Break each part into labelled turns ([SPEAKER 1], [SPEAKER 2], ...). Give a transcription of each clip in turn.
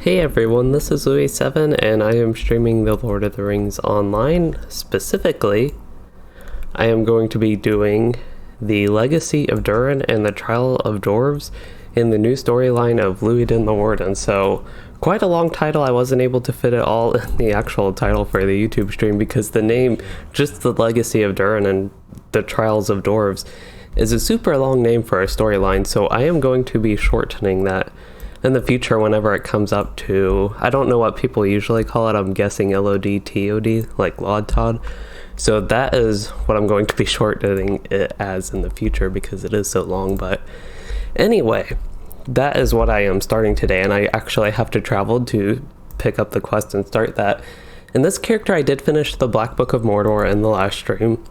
[SPEAKER 1] Hey everyone, this is Louey7 and I am streaming the Lord of the Rings online. Specifically, I am going to be doing the Legacy of Durin and the Trial of Dwarves in the new storyline of Loueyden the Warden. So, quite a long title. I wasn't able to fit it all in the actual title for the YouTube stream because the name, just the Legacy of Durin and the Trials of Dwarves, is a super long name for a storyline. So I am going to be shortening that in the future whenever it comes up to, I don't know what people usually call it, I'm guessing LODTOD, like Lod Todd. So that is what I'm going to be shortening it as in the future because it is so long. But anyway, that is what I am starting today, and I actually have to travel to pick up the quest and start that. In this character, I did finish the Black Book of Mordor in the last stream.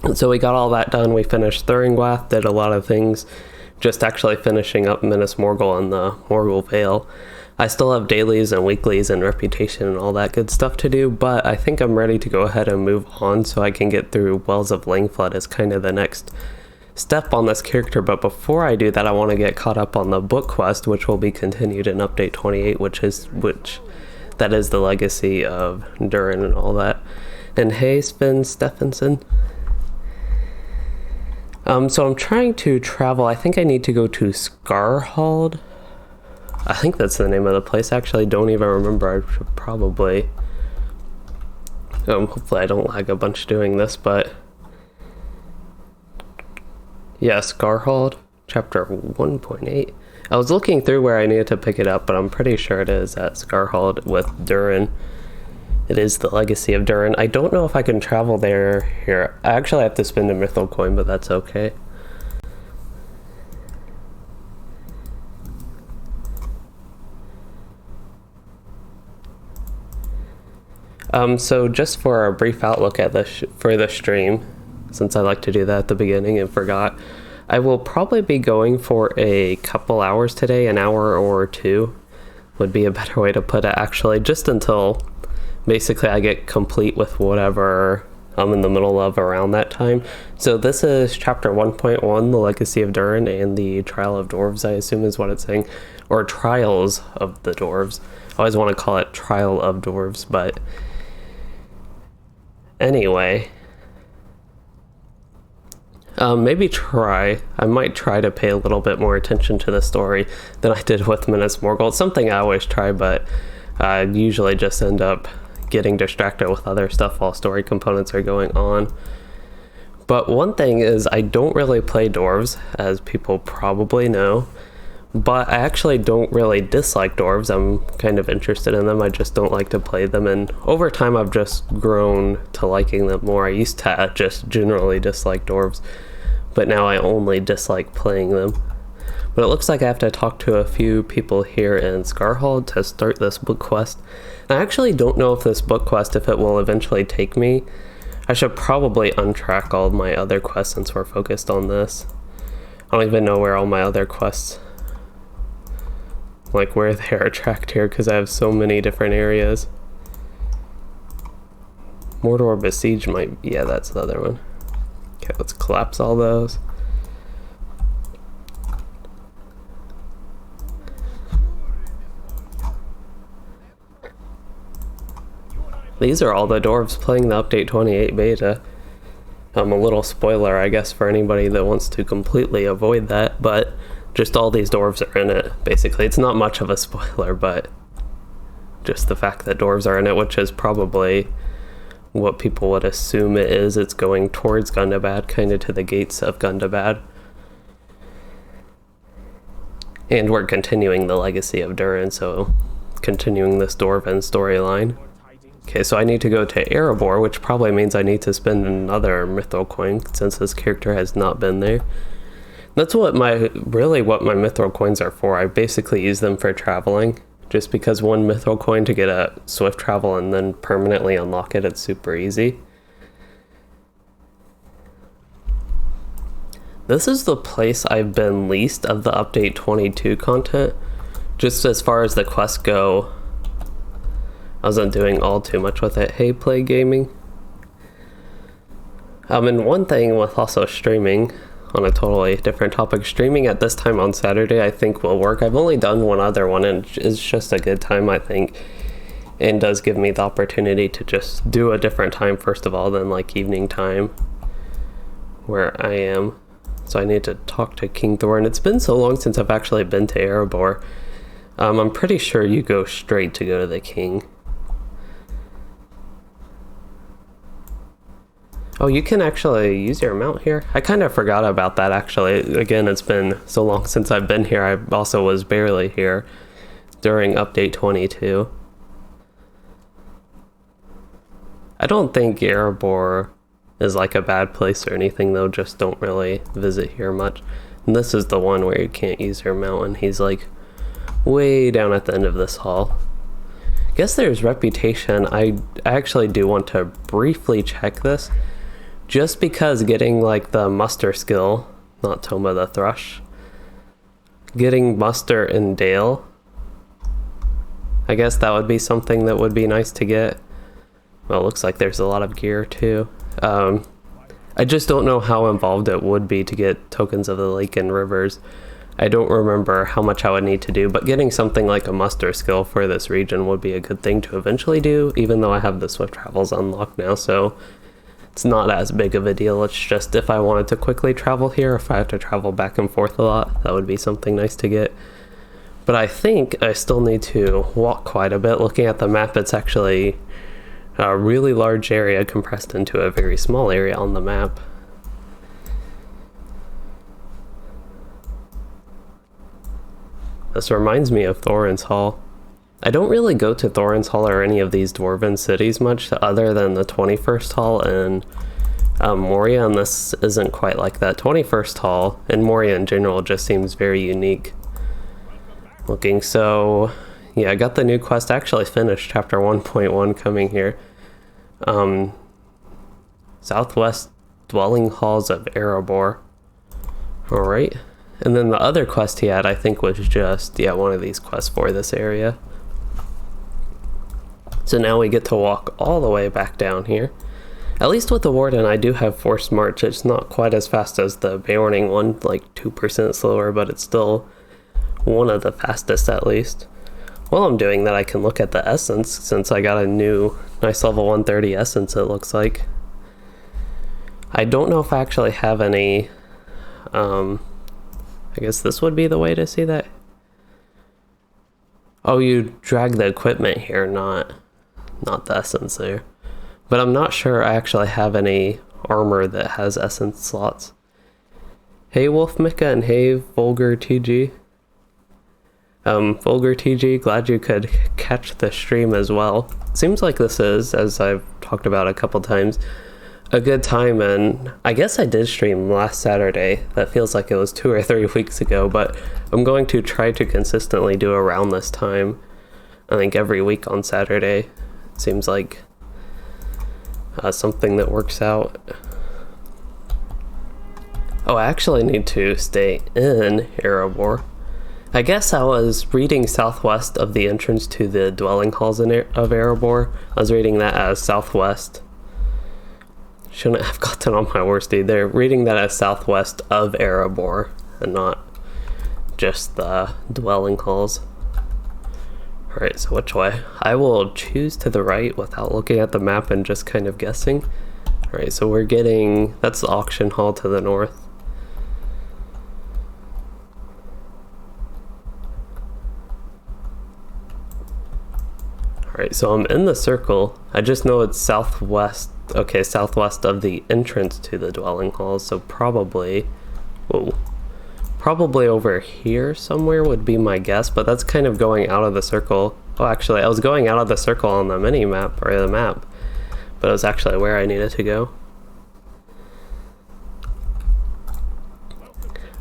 [SPEAKER 1] And so we got all that done. We finished Thuringwath, did a lot of things. Just actually finishing up Minas Morgul and the Morgul Vale. I still have dailies and weeklies and reputation and all that good stuff to do, but I think I'm ready to go ahead and move on so I can get through Wells of Langflood as kind of the next step on this character. But before I do that, I want to get caught up on the book quest, which will be continued in Update 28, that is the Legacy of Durin and all that. And hey, Sven Stephenson. So I'm trying to travel. I think I need to go to Skarhald. I think that's the name of the place. Actually, don't even remember. I should probably. Hopefully I don't lag a bunch doing this, but yeah, Skarhald, chapter 1.8. I was looking through where I needed to pick it up, but I'm pretty sure it is at Skarhald with Durin. It is the Legacy of Durin. I don't know if I can travel there here. I actually have to spend a Mythal coin, but that's okay. So just for a brief outlook at for the stream, since I like to do that at the beginning and forgot, I will probably be going for a couple hours today, an hour or two would be a better way to put it actually, just until basically I get complete with whatever I'm in the middle of around that time. So this is chapter 1.1, the Legacy of Durin and the Trial of Dwarves, I assume is what it's saying, or Trials of the Dwarves. I always want to call it Trial of Dwarves, but anyway, I might try to pay a little bit more attention to the story than I did with Minas Morgul. It's something I always try, but I usually just end up getting distracted with other stuff while story components are going on. But one thing is, I don't really play dwarves, as people probably know, but I actually don't really dislike dwarves. I'm kind of interested in them, I just don't like to play them, and over time I've just grown to liking them more. I used to just generally dislike dwarves, but now I only dislike playing them. But it looks like I have to talk to a few people here in Skarhald to start this book quest. I actually don't know if this book quest, if it will eventually take me. I should probably untrack all of my other quests since we're focused on this. I don't even know where all my other quests, like where they are tracked here, because I have so many different areas. Mordor Besieged might, yeah, that's the other one. Okay, let's collapse all those. These are all the dwarves playing the Update 28 beta. A little spoiler, I guess, for anybody that wants to completely avoid that, but just all these dwarves are in it, basically. It's not much of a spoiler, but just the fact that dwarves are in it, which is probably what people would assume it is. It's going towards Gundabad, kind of to the gates of Gundabad. And we're continuing the Legacy of Durin, so continuing this Dwarven storyline. Okay, so I need to go to Erebor, which probably means I need to spend another Mythal coin since this character has not been there. That's what my Mythal coins are for. I basically use them for traveling, just because one Mythal coin to get a swift travel and then permanently unlock it, it's super easy. This is the place I've been least of the Update 22 content, just as far as the quests go. I wasn't doing all too much with it. Hey, Play Gaming. And one thing with also streaming, on a totally different topic. Streaming at this time on Saturday I think will work. I've only done one other one and it's just a good time, I think, and does give me the opportunity to just do a different time first of all than like evening time where I am. So I need to talk to King Thorin. It's been so long since I've actually been to Erebor. I'm pretty sure you go straight to go to the king. Oh, you can actually use your mount here? I kind of forgot about that, actually. Again, it's been so long since I've been here. I also was barely here during update 22. I don't think Erebor is like a bad place or anything, though. Just don't really visit here much. And this is the one where you can't use your mount, and he's like way down at the end of this hall. I guess there's reputation. I actually do want to briefly check this. Just because getting like the muster skill, not Toma the Thrush, getting muster in Dale, I guess that would be something that would be nice to get. Well, it looks like there's a lot of gear too. I just don't know how involved it would be to get tokens of the lake and rivers. I don't remember how much I would need to do, but getting something like a muster skill for this region would be a good thing to eventually do, even though I have the swift travels unlocked now, so it's not as big of a deal. It's just if I wanted to quickly travel here, if I have to travel back and forth a lot, that would be something nice to get. But I think I still need to walk quite a bit. Looking at the map, it's actually a really large area compressed into a very small area on the map. This reminds me of Thorin's Hall. I don't really go to Thorin's Hall or any of these dwarven cities much, other than the 21st Hall and Moria, and this isn't quite like that. 21st Hall and Moria in general just seems very unique looking. So yeah, I got the new quest. I actually finished chapter 1.1 coming here. Southwest Dwelling Halls of Erebor. Alright. And then the other quest he had, I think, was just, yeah, one of these quests for this area. So now we get to walk all the way back down here. At least with the Warden, I do have Forced March. It's not quite as fast as the Beorning one, like 2% slower, but it's still one of the fastest at least. While I'm doing that, I can look at the essence, since I got a new nice level 130 essence, it looks like. I don't know if I actually have any, I guess this would be the way to see that. Oh, you drag the equipment here, not the essence there. But I'm not sure I actually have any armor that has essence slots. Hey Wolf Mika and hey Vulgar TG. Vulgar TG, glad you could catch the stream as well. Seems like this is, as I've talked about a couple times, a good time, and I guess I did stream last Saturday. That feels like it was 2 or 3 weeks ago, but I'm going to try to consistently do around this time. I think every week on Saturday. Seems like something that works out. Oh, I actually need to stay in Erebor. I guess I was reading southwest of the entrance to the dwelling halls of Erebor. I was reading that as southwest. Shouldn't have gotten on my worst day there. Reading that as southwest of Erebor and not just the dwelling halls. Alright, so which way? I will choose to the right without looking at the map and just kind of guessing. Alright, so we're getting, that's the auction hall to the north. Alright, so I'm in the circle. I just know it's southwest. Okay, southwest of the entrance to the dwelling halls, so probably, whoa, probably over here somewhere would be my guess, but that's kind of going out of the circle. Oh, actually, I was going out of the circle on the mini map, or the map, but it was actually where I needed to go.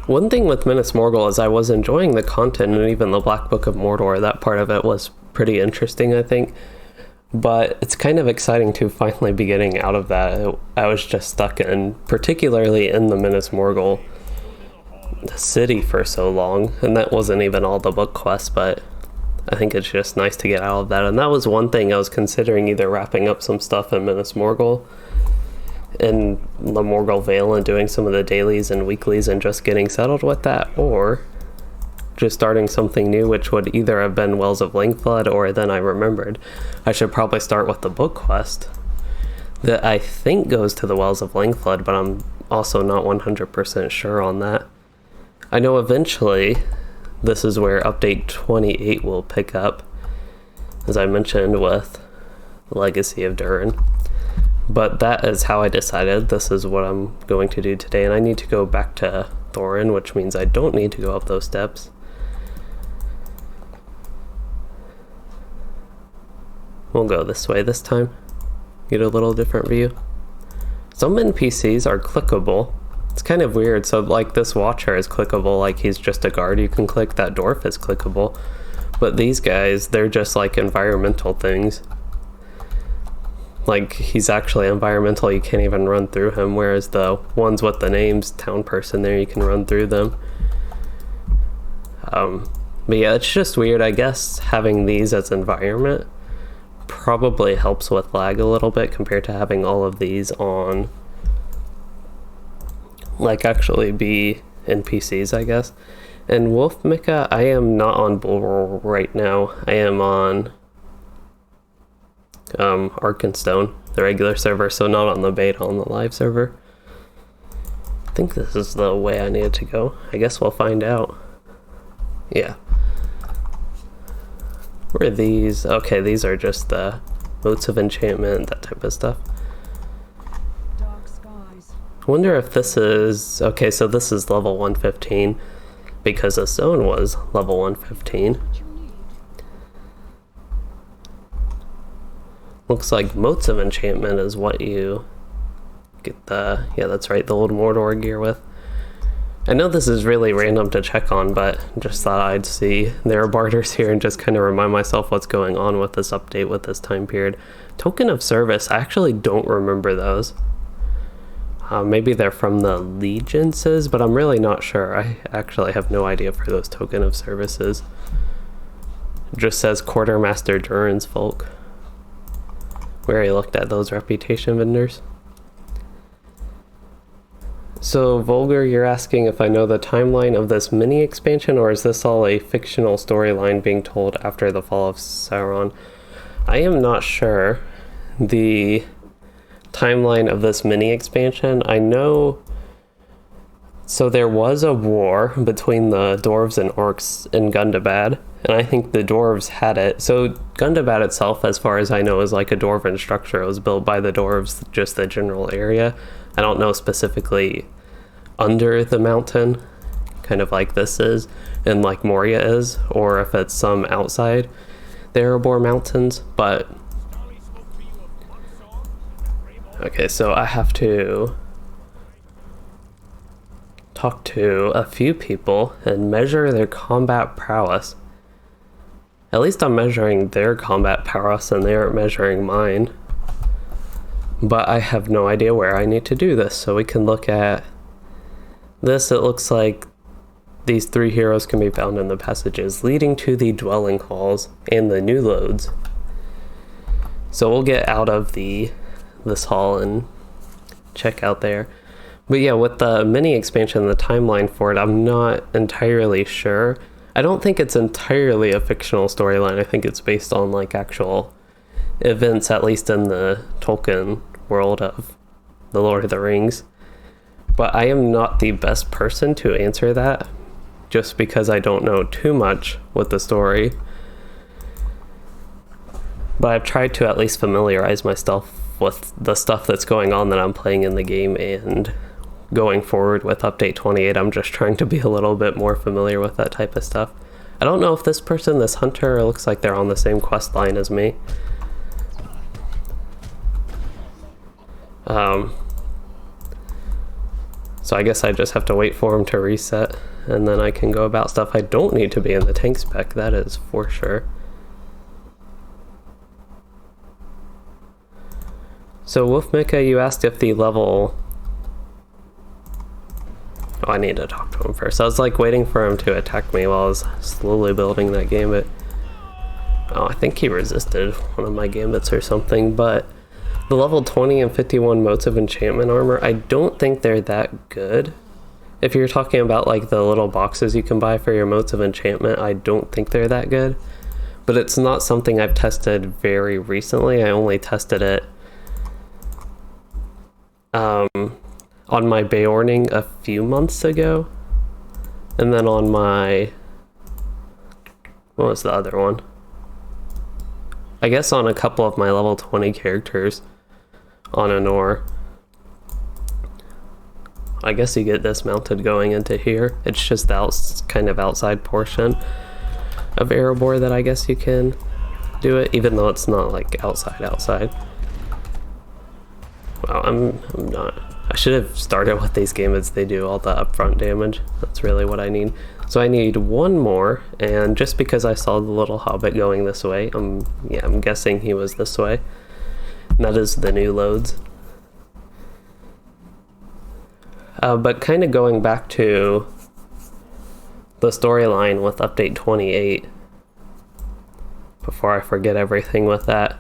[SPEAKER 1] One thing with Minas Morgul is I was enjoying the content, and even the Black Book of Mordor, that part of it was pretty interesting, I think. But it's kind of exciting to finally be getting out of that. I was just stuck in, particularly in the Minas Morgul, the city for so long, and that wasn't even all the book quests, but I think it's just nice to get out of that. And that was one thing I was considering, either wrapping up some stuff in Minas Morgul in Lamorgul Vale and doing some of the dailies and weeklies and just getting settled with that, or just starting something new, which would either have been Wells of Langflood, or then I remembered I should probably start with the book quest that I think goes to the Wells of Langflood, but I'm also not 100% sure on that. I know eventually this is where update 28 will pick up, as I mentioned, with Legacy of Durin. But that is how I decided this is what I'm going to do today, and I need to go back to Thorin, which means I don't need to go up those steps. We'll go this way this time. Get a little different view. Some NPCs are clickable. It's kind of weird. So like this Watcher is clickable, like he's just a guard you can click. That Dwarf is clickable. But these guys, they're just like environmental things. Like he's actually environmental, you can't even run through him, whereas the ones with the names town person there, you can run through them. But yeah, it's just weird. I guess having these as environment probably helps with lag a little bit compared to having all of these on, like, actually be NPCs, I guess. And Wolf Mika, I am not on Bull Roar right now. I am on Arkenstone, the regular server, so not on the beta, on the live server. I think this is the way I needed to go. I guess we'll find out. Yeah. Where are these? Okay, these are just the Moats of Enchantment, that type of stuff.
[SPEAKER 2] Dark skies.
[SPEAKER 1] I wonder if this is... Okay, so this is level 115, because the zone was level 115. Looks like Moats of Enchantment is what you get the... Yeah, that's right, the old Mordor gear with. I know this is really random to check on, but just thought I'd see there are barters here and just kind of remind myself what's going on with this update with this time period. Token of Service, I actually don't remember those. Maybe they're from the Allegiances, but I'm really not sure. I actually have no idea for those Token of Services. It just says Quartermaster Durin's Folk. We already looked at those reputation vendors. So, Vulgar, you're asking if I know the timeline of this mini expansion, or is this all a fictional storyline being told after the fall of Sauron? I am not sure the timeline of this mini expansion. I know... So there was a war between the Dwarves and Orcs in Gundabad, and I think the Dwarves had it. So Gundabad itself, as far as I know, is like a Dwarven structure. It was built by the Dwarves, just the general area. I don't know specifically under the mountain, kind of like this is, and like Moria is, or if it's some outside the Erebor mountains, but... Okay, so I have to talk to a few people and measure their combat prowess. At least I'm measuring their combat prowess and they aren't measuring mine. But I have no idea where I need to do this, so we can look at this. It looks like these three heroes can be found in the passages leading to the dwelling halls and the new loads. So we'll get out of this hall and check out there. But yeah, with the mini expansion, the timeline for it, I'm not entirely sure. I don't think it's entirely a fictional storyline. I think it's based on like actual events, at least in the Tolkien world of the Lord of the Rings. But I am not the best person to answer that, just because I don't know too much with the story. But I've tried to at least familiarize myself with the stuff that's going on that I'm playing in the game, and going forward with update 28, I'm just trying to be a little bit more familiar with that type of stuff. I don't know if this person, this hunter, looks like they're on the same quest line as me. So I guess I just have to wait for him to reset, and then I can go about stuff. I don't need to be in the tank spec, that is for sure. So Wolf Mika, you asked if the level... Oh, I need to talk to him first. I was like waiting for him to attack me while I was slowly building that gambit. Oh, I think he resisted one of my gambits or something, but The level 20 and 51 motes of enchantment armor, I don't think they're that good. If you're talking about like the little boxes you can buy for your motes of enchantment, I don't think they're that good. But it's not something I've tested very recently. I only tested it on my Beorning a few months ago. And then on my... what was the other one? I guess on a couple of my level 20 characters on Anor. I guess you get dismounted going into here. It's just the kind of outside portion of Erebor that I guess you can do it, even though it's not like outside. Wow, I'm not... I should have started with these games. They do all the upfront damage. That's really what I need. So I need one more, and just because I saw the little hobbit going this way, I'm guessing he was this way. And that is the new loads. But kind of going back to the storyline with update 28, before I forget everything with that.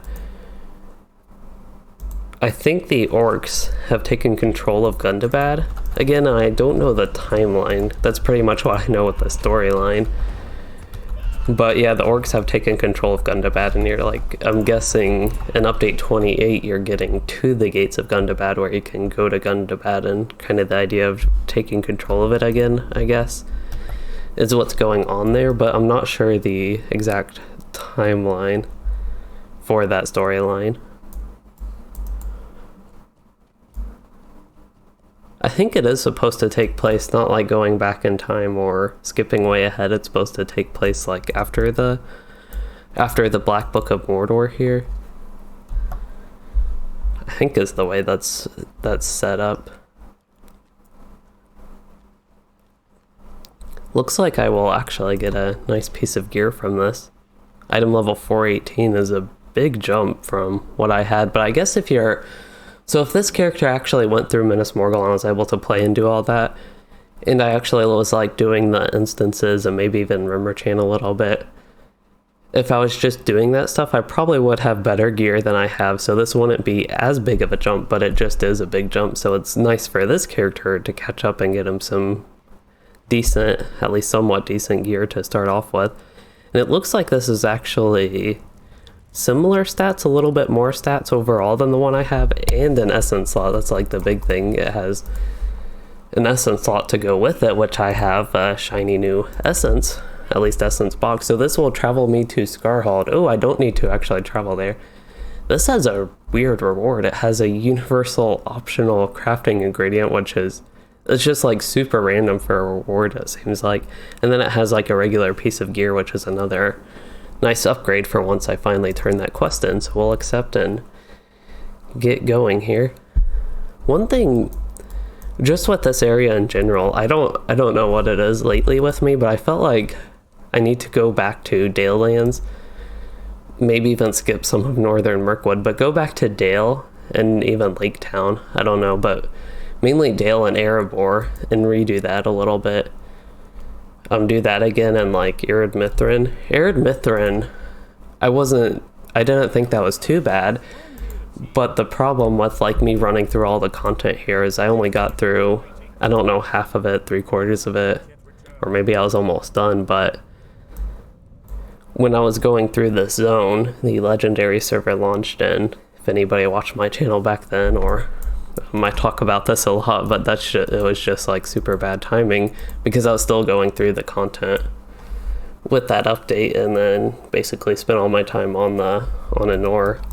[SPEAKER 1] I think the orcs have taken control of Gundabad. Again, I don't know the timeline. That's pretty much what I know with the storyline. But yeah, the orcs have taken control of Gundabad, and you're like, I'm guessing in update 28 you're getting to the gates of Gundabad where you can go to Gundabad, and kind of the idea of taking control of it again, I guess, is what's going on there, but I'm not sure the exact timeline for that storyline. I think it is supposed to take place not like going back in time or skipping way ahead. It's supposed to take place like after the Black Book of Mordor here. I think is the way that's set up. Looks like I will actually get a nice piece of gear from this. Item level 418 is a big jump from what I had, but I guess if this character actually went through Minas Morgul and was able to play and do all that, and I actually was like doing the instances and maybe even Rimmerchain a little bit, if I was just doing that stuff, I probably would have better gear than I have, so this wouldn't be as big of a jump, but it just is a big jump, so it's nice for this character to catch up and get him some decent, at least somewhat decent gear to start off with. And it looks like this is actually similar stats, a little bit more stats overall than the one I have, and an essence slot. That's like the big thing. It has an essence slot to go with it, which I have a shiny new essence, at least essence box. So this will travel me to Scarhold. Oh, I don't need to actually travel there. This has a weird reward. It has a universal optional crafting ingredient, which is, it's just like super random for a reward, it seems like. And then it has like a regular piece of gear, which is another nice upgrade for once I finally turn that quest in, so we'll accept and get going here. One thing, just with this area in general, I don't know what it is lately with me, but I felt like I need to go back to Dale Lands, maybe even skip some of Northern Mirkwood, but go back to Dale and even Lake Town, I don't know, but mainly Dale and Erebor, and redo that a little bit. Do that again in like Ered Mithrin. I didn't think that was too bad, but the problem with like me running through all the content here is I only got through, I don't know, half of it, 3/4 of it, or maybe I was almost done. But when I was going through this zone, the legendary server launched in. If anybody watched my channel back then, or I might talk about this a lot, but it was just like super bad timing because I was still going through the content with that update, and then basically spent all my time on Anor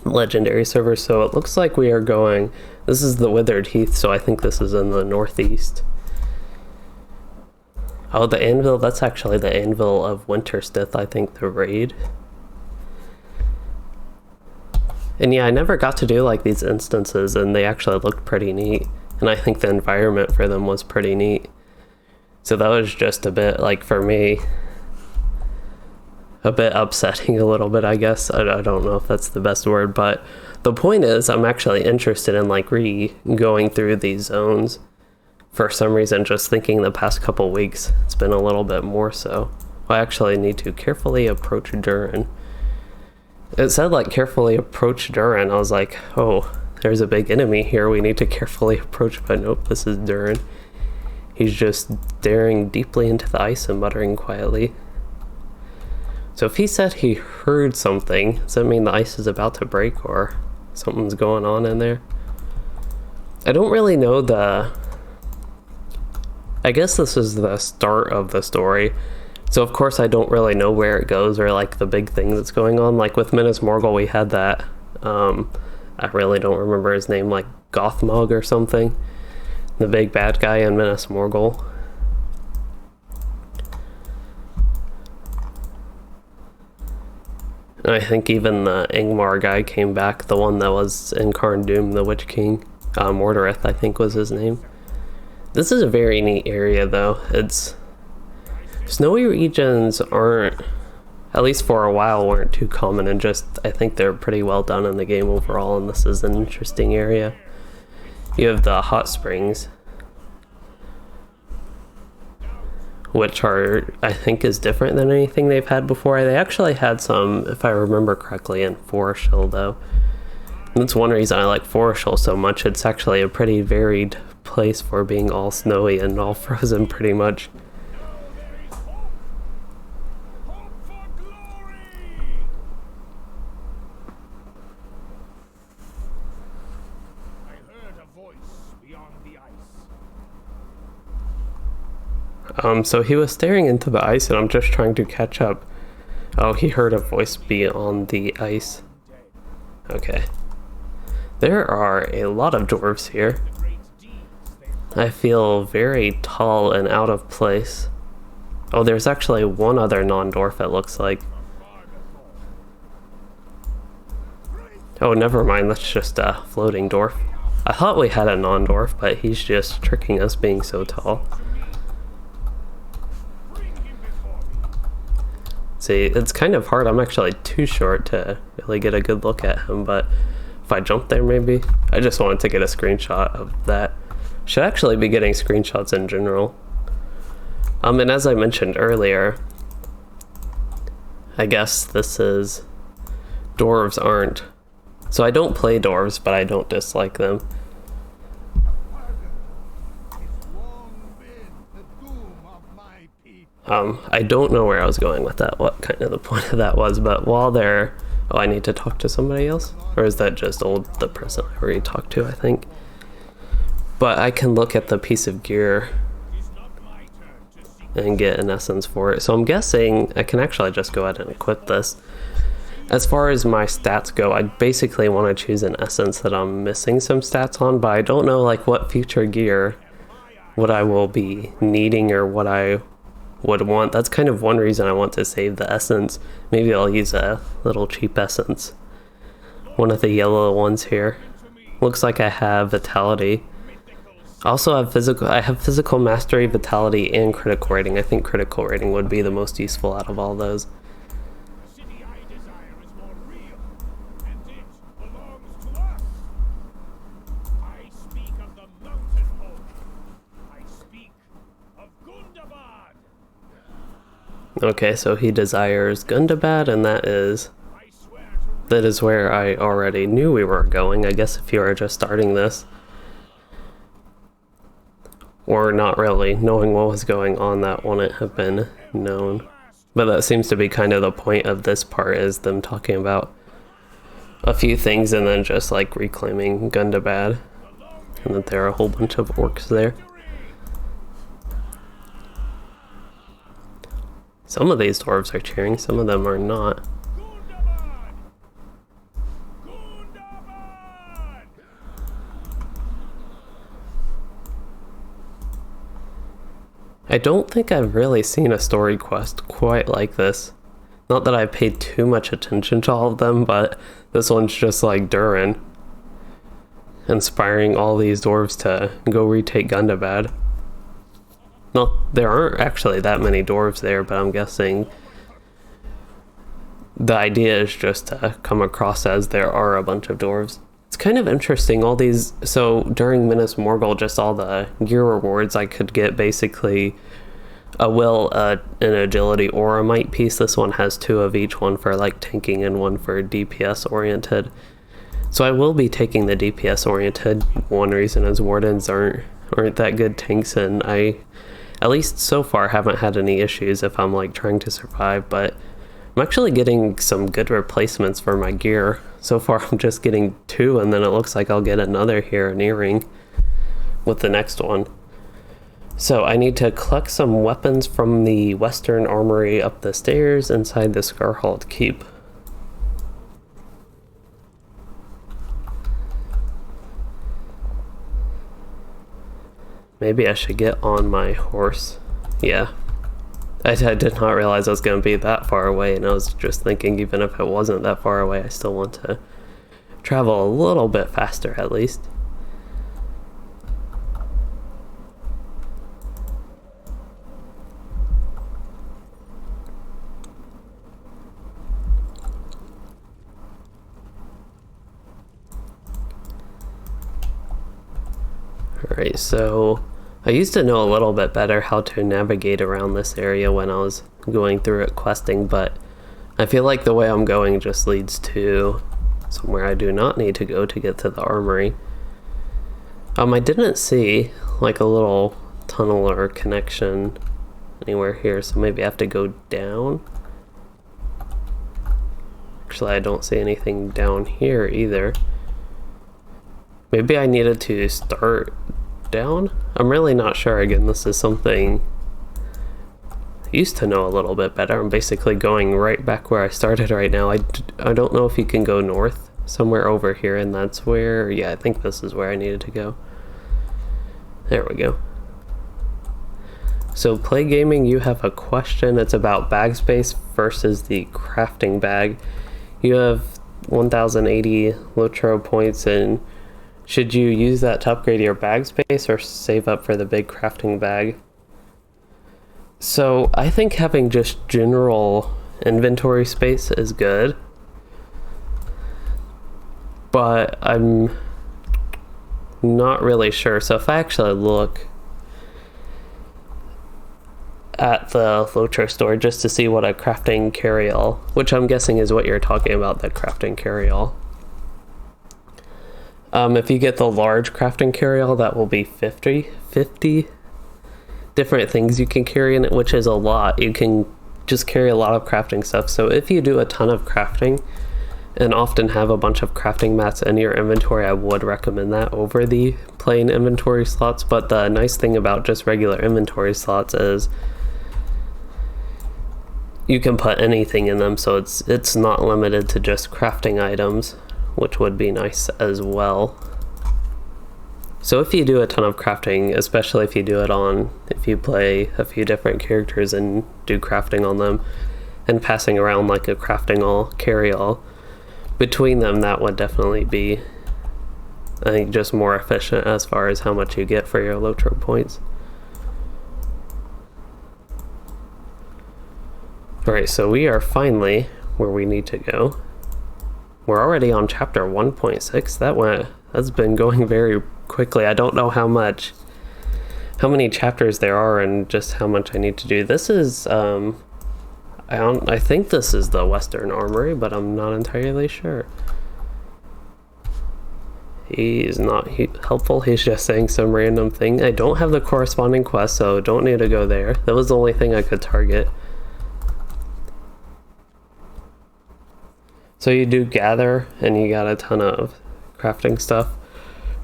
[SPEAKER 1] legendary server. So it looks like we are going, this is the Withered Heath, so I think this is in the northeast. Oh, the anvil, that's actually the anvil of Winterstith, I think, the raid. And yeah, I never got to do like these instances, and they actually looked pretty neat, and I think the environment for them was pretty neat. So that was just a bit, like, for me, a bit upsetting a little bit, I guess. I don't know if that's the best word, but the point is I'm actually interested in like going through these zones. For some reason, just thinking the past couple weeks, it's been a little bit more so. I actually need to carefully approach Durin. It said like carefully approach Durin. I was like, oh, there's a big enemy here we need to carefully approach, but nope, this is Durin. He's just staring deeply into the ice and muttering quietly. So if he said he heard something, does that mean the ice is about to break or something's going on in there? I don't really know I guess this is the start of the story. So of course I don't really know where it goes or like the big thing that's going on. Like with Minas Morgul we had that, I really don't remember his name, like Gothmog or something. The big bad guy in Minas Morgul. And I think even the Ingmar guy came back, the one that was in Carn Dûm, the Witch King. Mordorith I think was his name. This is a very neat area though. Snowy regions aren't, at least for a while, weren't too common, and just I think they're pretty well done in the game overall, and this is an interesting area. You have the hot springs, which are, I think, is different than anything they've had before. They actually had some, if I remember correctly, in Forest Hill though. And that's one reason I like Forest Hill so much. It's actually a pretty varied place for being all snowy and all frozen pretty much. So he was staring into the ice and I'm just trying to catch up. Oh, he heard a voice beyond the ice. Okay. There are a lot of dwarves here. I feel very tall and out of place. Oh, there's actually one other non-dwarf it looks like. Oh, never mind, that's just a floating dwarf. I thought we had a non-dwarf, but he's just tricking us being so tall. See, it's kind of hard. I'm actually too short to really get a good look at him, but if I jump there maybe? I just wanted to get a screenshot of that. Should actually be getting screenshots in general. And as I mentioned earlier, I guess this is... Dwarves aren't... So I don't play dwarves, but I don't dislike them. I don't know where I was going with that, what kind of the point of that was, but while they're... Oh, I need to talk to somebody else? Or is that just the person I already talked to, I think? But I can look at the piece of gear and get an essence for it. So I'm guessing I can actually just go ahead and equip this. As far as my stats go, I basically want to choose an essence that I'm missing some stats on, but I don't know like what future gear, what I will be needing or what I would want. That's kind of one reason I want to save the essence. Maybe I'll use a little cheap essence. One of the yellow ones here. Looks like I have vitality. I also have physical mastery, vitality, and critical rating. I think critical rating would be the most useful out of all those. Okay, so he desires Gundabad, and that is where I already knew we were going. I guess if you are just starting this, or not really knowing what was going on, that wouldn't have been known. But that seems to be kind of the point of this part, is them talking about a few things and then just like reclaiming Gundabad, and that there are a whole bunch of orcs there. Some of these dwarves are cheering, some of them are not. I don't think I've really seen a story quest quite like this. Not that I paid too much attention to all of them, but this one's just like Durin, inspiring all these dwarves to go retake Gundabad. No, there aren't actually that many dwarves there, but I'm guessing the idea is just to come across as there are a bunch of dwarves. It's kind of interesting, all these... So during Minas Morgul, just all the gear rewards I could get basically an agility or a might piece. This one has 2 of each, one for like tanking and one for DPS oriented. So I will be taking the DPS oriented. One reason is wardens aren't that good tanks, and I, at least so far, haven't had any issues if I'm like trying to survive, but I'm actually getting some good replacements for my gear. So far I'm just getting 2, and then it looks like I'll get another here, an earring, with the next one. So I need to collect some weapons from the western armory up the stairs inside the Scarhold Keep. Maybe I should get on my horse. Yeah. I did not realize I was going to be that far away, and I was just thinking even if it wasn't that far away, I still want to travel a little bit faster at least. Alright, so I used to know a little bit better how to navigate around this area when I was going through it questing, but I feel like the way I'm going just leads to somewhere I do not need to go to get to the armory. I didn't see like a little tunnel or connection anywhere here, so maybe I have to go down. Actually, I don't see anything down here either. Maybe I needed to start down? I'm really not sure. Again, this is something I used to know a little bit better. I'm basically going right back where I started right now. I don't know if you can go north somewhere over here, and that's where, yeah, I think this is where I needed to go. There we go. So Play Gaming, you have a question. It's about bag space versus the crafting bag. You have 1080 LOTRO points, and should you use that to upgrade your bag space or save up for the big crafting bag? So I think having just general inventory space is good, but I'm not really sure. So if I actually look at the LOTRO store just to see what a crafting carry-all, which I'm guessing is what you're talking about, the crafting carry-all. If you get the large crafting carry-all, that will be 50 different things you can carry in it, which is a lot. You can just carry a lot of crafting stuff. So if you do a ton of crafting and often have a bunch of crafting mats in your inventory, I would recommend that over the plain inventory slots. But the nice thing about just regular inventory slots is you can put anything in them, so it's not limited to just crafting items, which would be nice as well. So if you do a ton of crafting, especially if you play a few different characters and do crafting on them, and passing around like a crafting carry-all between them, that would definitely be, I think, just more efficient as far as how much you get for your LOTRO points. Alright, so we are finally where we need to go. We're already on chapter 1.6. That's been going very quickly. I don't know how many chapters there are and just how much I need to do. This is I think this is the Western Armory, but I'm not entirely sure. He's not helpful. He's just saying some random thing. I don't have the corresponding quest, so don't need to go there. That was the only thing I could target. So you do gather, and you got a ton of crafting stuff,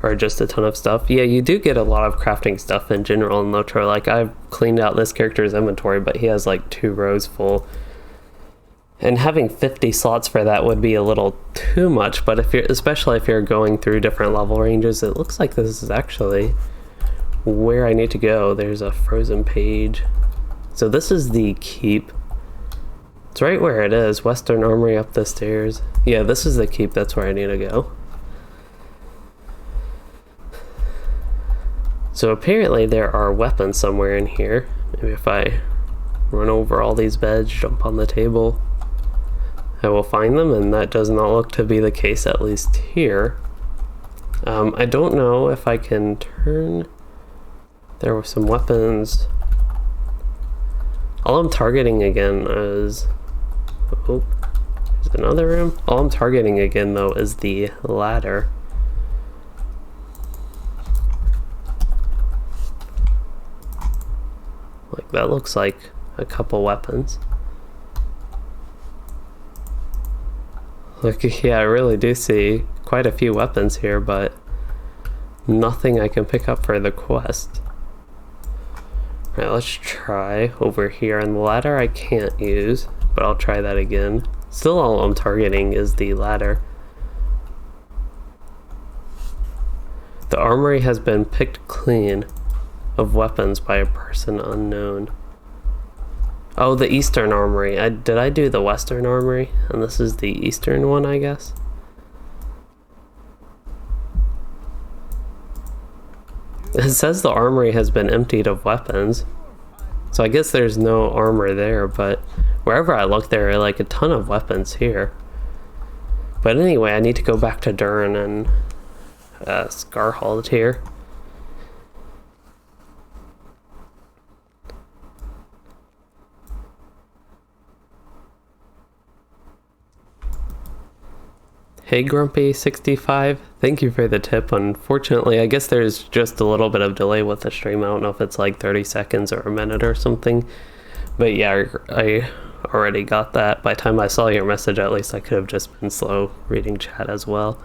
[SPEAKER 1] or just a ton of stuff. Yeah, you do get a lot of crafting stuff in general in LOTRO. Like, I've cleaned out this character's inventory, but he has like 2 rows full. And having 50 slots for that would be a little too much, but especially if you're going through different level ranges, it looks like this is actually where I need to go. There's a frozen page. So this is the keep. It's right where it is, Western Armory up the stairs. Yeah, this is the keep, that's where I need to go. So apparently there are weapons somewhere in here. Maybe if I run over all these beds, jump on the table, I will find them, and that does not look to be the case, at least here. I don't know if I can turn... There were some weapons All I'm targeting again is... Oh, there's another room. All I'm targeting again, though, is the ladder. Like, that looks like a couple weapons. Like, yeah, I really do see quite a few weapons here, but nothing I can pick up for the quest. Alright, let's try over here. On the ladder I can't use, but I'll try that again. Still all I'm targeting is the ladder. The armory has been picked clean of weapons by a person unknown. Oh, the eastern armory. Did I do the western armory? And this is the eastern one, I guess? It says the armory has been emptied of weapons. So I guess there's no armor there, but wherever I look there are like a ton of weapons here. But anyway, I need to go back to Durin and Scarhold here. Hey Grumpy65, thank you for the tip. Unfortunately, I guess there's just a little bit of delay with the stream. I don't know if it's like 30 seconds or a minute or something. But yeah, I already got that. By the time I saw your message, at least I could have just been slow reading chat as well.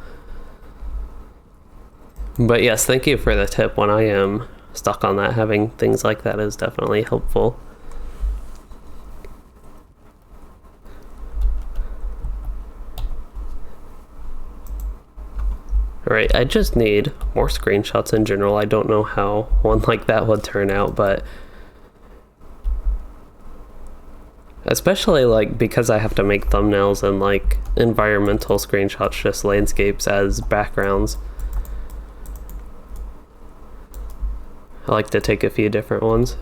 [SPEAKER 1] But yes, thank you for the tip. When I am stuck on that, having things like that is definitely helpful. Alright, I just need more screenshots in general. I don't know how one like that would turn out, but especially like because I have to make thumbnails and like environmental screenshots, just landscapes as backgrounds. I like to take a few different ones.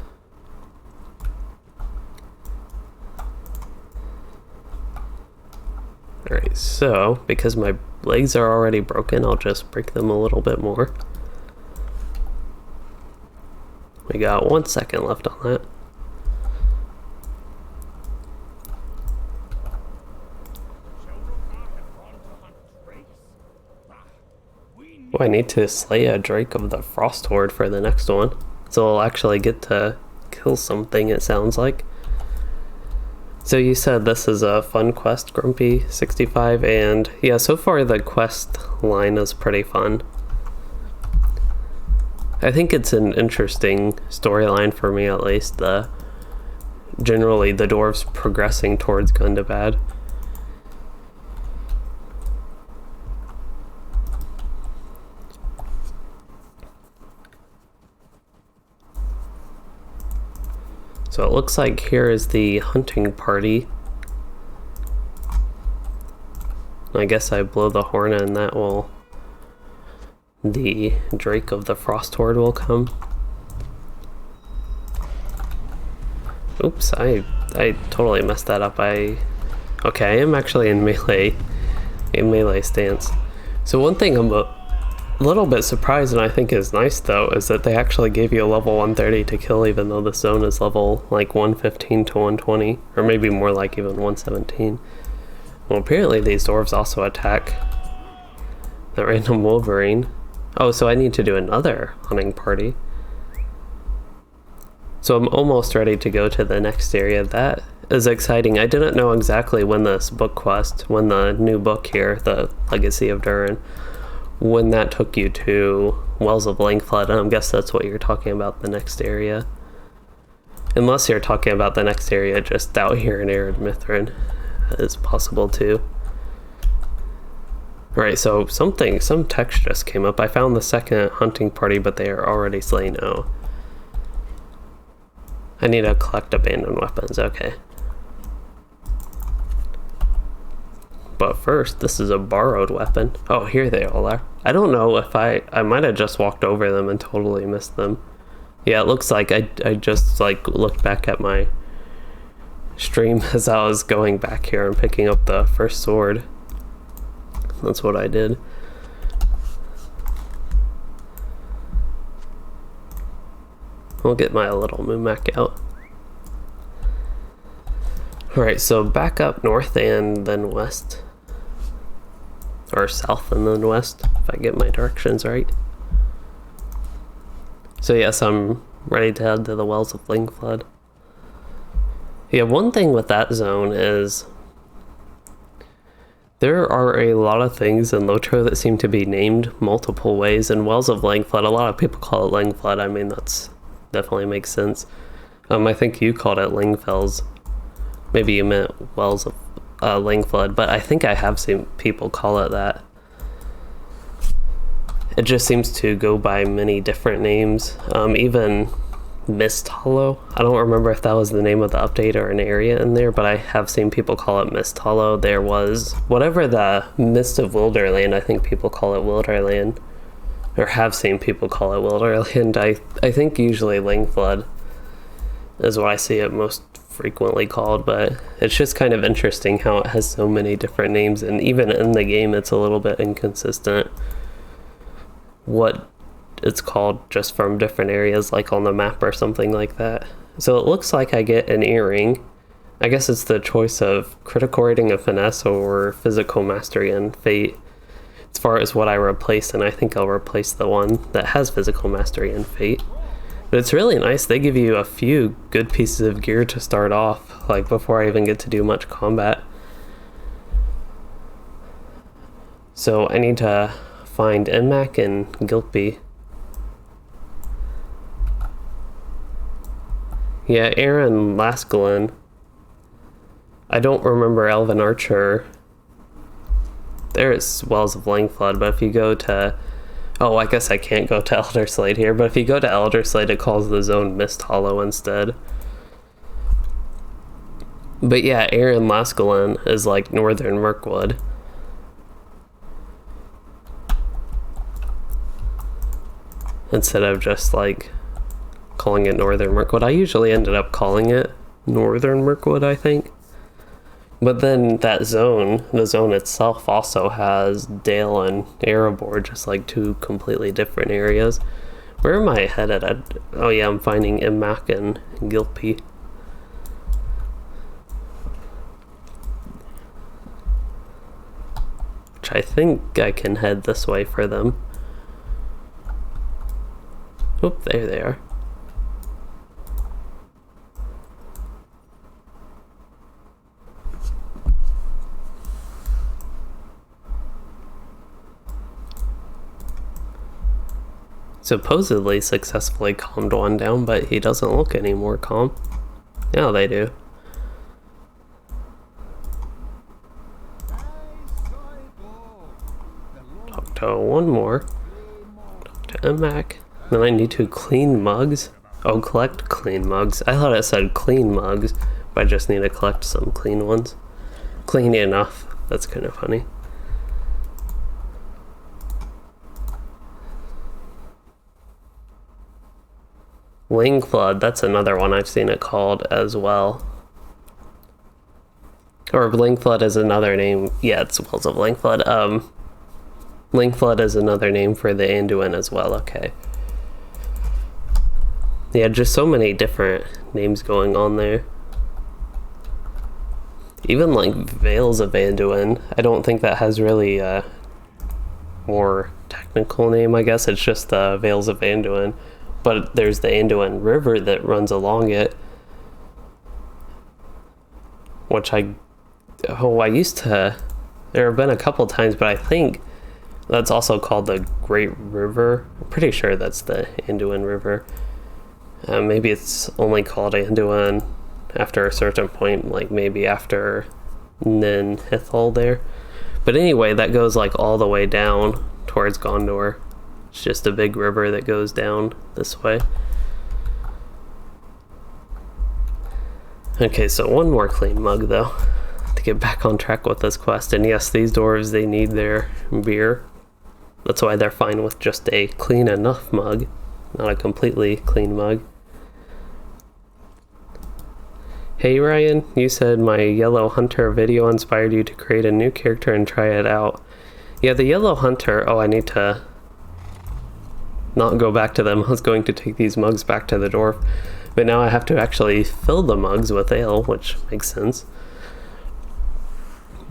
[SPEAKER 1] Alright, so because my legs are already broken, I'll just break them a little bit more. We got 1 second left on that. Oh, I need to slay a Drake of the Frost Horde for the next one. So I'll actually get to kill something, it sounds like. So you said this is a fun quest, Grumpy65, and yeah, so far the quest line is pretty fun. I think it's an interesting storyline for me, at least. Generally the dwarves progressing towards Gundabad. So it looks like here is the hunting party. I guess I blow the horn and that will... the Drake of the Frost Horde will come. Oops, I totally messed that up. Okay, I am actually in melee stance. So one thing I'm a little bit surprised, and I think is nice though, is that they actually gave you a level 130 to kill, even though the zone is level like 115 to 120, or maybe more like even 117. Well, apparently these dwarves also attack that random Wolverine. Oh, so I need to do another hunting party. So I'm almost ready to go to the next area. That is exciting. I didn't know exactly when this book quest, when the new book here, the Legacy of Durin, when that took you to Wells of Langflood, and I guess that's what you're talking about, the next area. Unless you're talking about the next area just out here in Arid Mithrin, is possible too. Right, so some text just came up. I found the second hunting party, but they are already slain. Oh. I need to collect abandoned weapons, okay. But first, this is a borrowed weapon. Oh, here they all are. I don't know if I might have just walked over them and totally missed them. Yeah, it looks like I just like looked back at my stream as I was going back here and picking up the first sword. That's what I did. I'll get my little Moomac out. Alright, so back up north and then west. Or south and then west, if I get my directions right. So yes, I'm ready to head to the Wells of Langflood. Yeah, one thing with that zone is there are a lot of things in LOTRO that seem to be named multiple ways. In Wells of Langflood, a lot of people call it Langflood. I mean, that's definitely makes sense. I think you called it Langfells. Maybe you meant Wells of Langflood, but I think I have seen people call it that. It just seems to go by many different names. Even Mist Hollow. I don't remember if that was the name of the update or an area in there, but I have seen people call it Mist Hollow. There was whatever the Mist of Wildland, I think people call it Wilderland, or have seen people call it Wilderland. I think usually Langflood is what I see it most frequently called, but it's just kind of interesting how it has so many different names, and even in the game it's a little bit inconsistent what it's called just from different areas, like on the map or something like that. So it looks like I get an earring. I guess it's the choice of critical rating and finesse or physical mastery and fate as far as what I replace, and I think I'll replace the one that has physical mastery and fate. But it's really nice. They give you a few good pieces of gear to start off, like before I even get to do much combat. So I need to find Enmac and Gilpy. Yeah, Aaron Laskelin. I don't remember Elven Archer. There's Wells of Langflood, but if you go to... Oh, I guess I can't go to Elderslade here, but if you go to Elderslade, it calls the zone Mist Hollow instead. But yeah, Aaron Laskelin is like Northern Mirkwood. Instead of just like calling it Northern Mirkwood. I usually ended up calling it Northern Mirkwood, I think. But then that zone, the zone itself also has Dale and Erebor, just like two completely different areas. Where am I headed? Oh yeah, I'm finding Enmac and Gilpy. Which I think I can head this way for them. Oh, there they are. Supposedly successfully calmed one down, but he doesn't look any more calm. Yeah, they do. Talk to one more. Talk to Enmac. Then I need to clean mugs. Oh, collect clean mugs. I thought it said clean mugs, but I just need to collect some clean ones. Clean enough. That's kind of funny. Langflood, that's another one I've seen it called as well. Or Langflood is another name. Yeah, it's Wells of Langflood. Langflood is another name for the Anduin as well, okay. Yeah, just so many different names going on there. Even like Vales of Anduin, I don't think that has really a more technical name, I guess. It's just the Vales of Anduin. But there's the Anduin River that runs along it. Which I used to... There have been a couple times, but I think that's also called the Great River. I'm pretty sure that's the Anduin River. Maybe it's only called Anduin after a certain point, like maybe after Nin Hithol there. But anyway, that goes like all the way down towards Gondor. It's just a big river that goes down this way. Okay, so one more clean mug though, to get back on track with this quest. And yes, these dwarves, they need their beer. That's why they're fine with just a clean enough mug, not a completely clean mug. Hey Ryan, you said my Yellow Hunter video inspired you to create a new character and try it out. Yeah, the Yellow Hunter, oh, I need to not go back to them. I was going to take these mugs back to the dwarf. But now I have to actually fill the mugs with ale, which makes sense.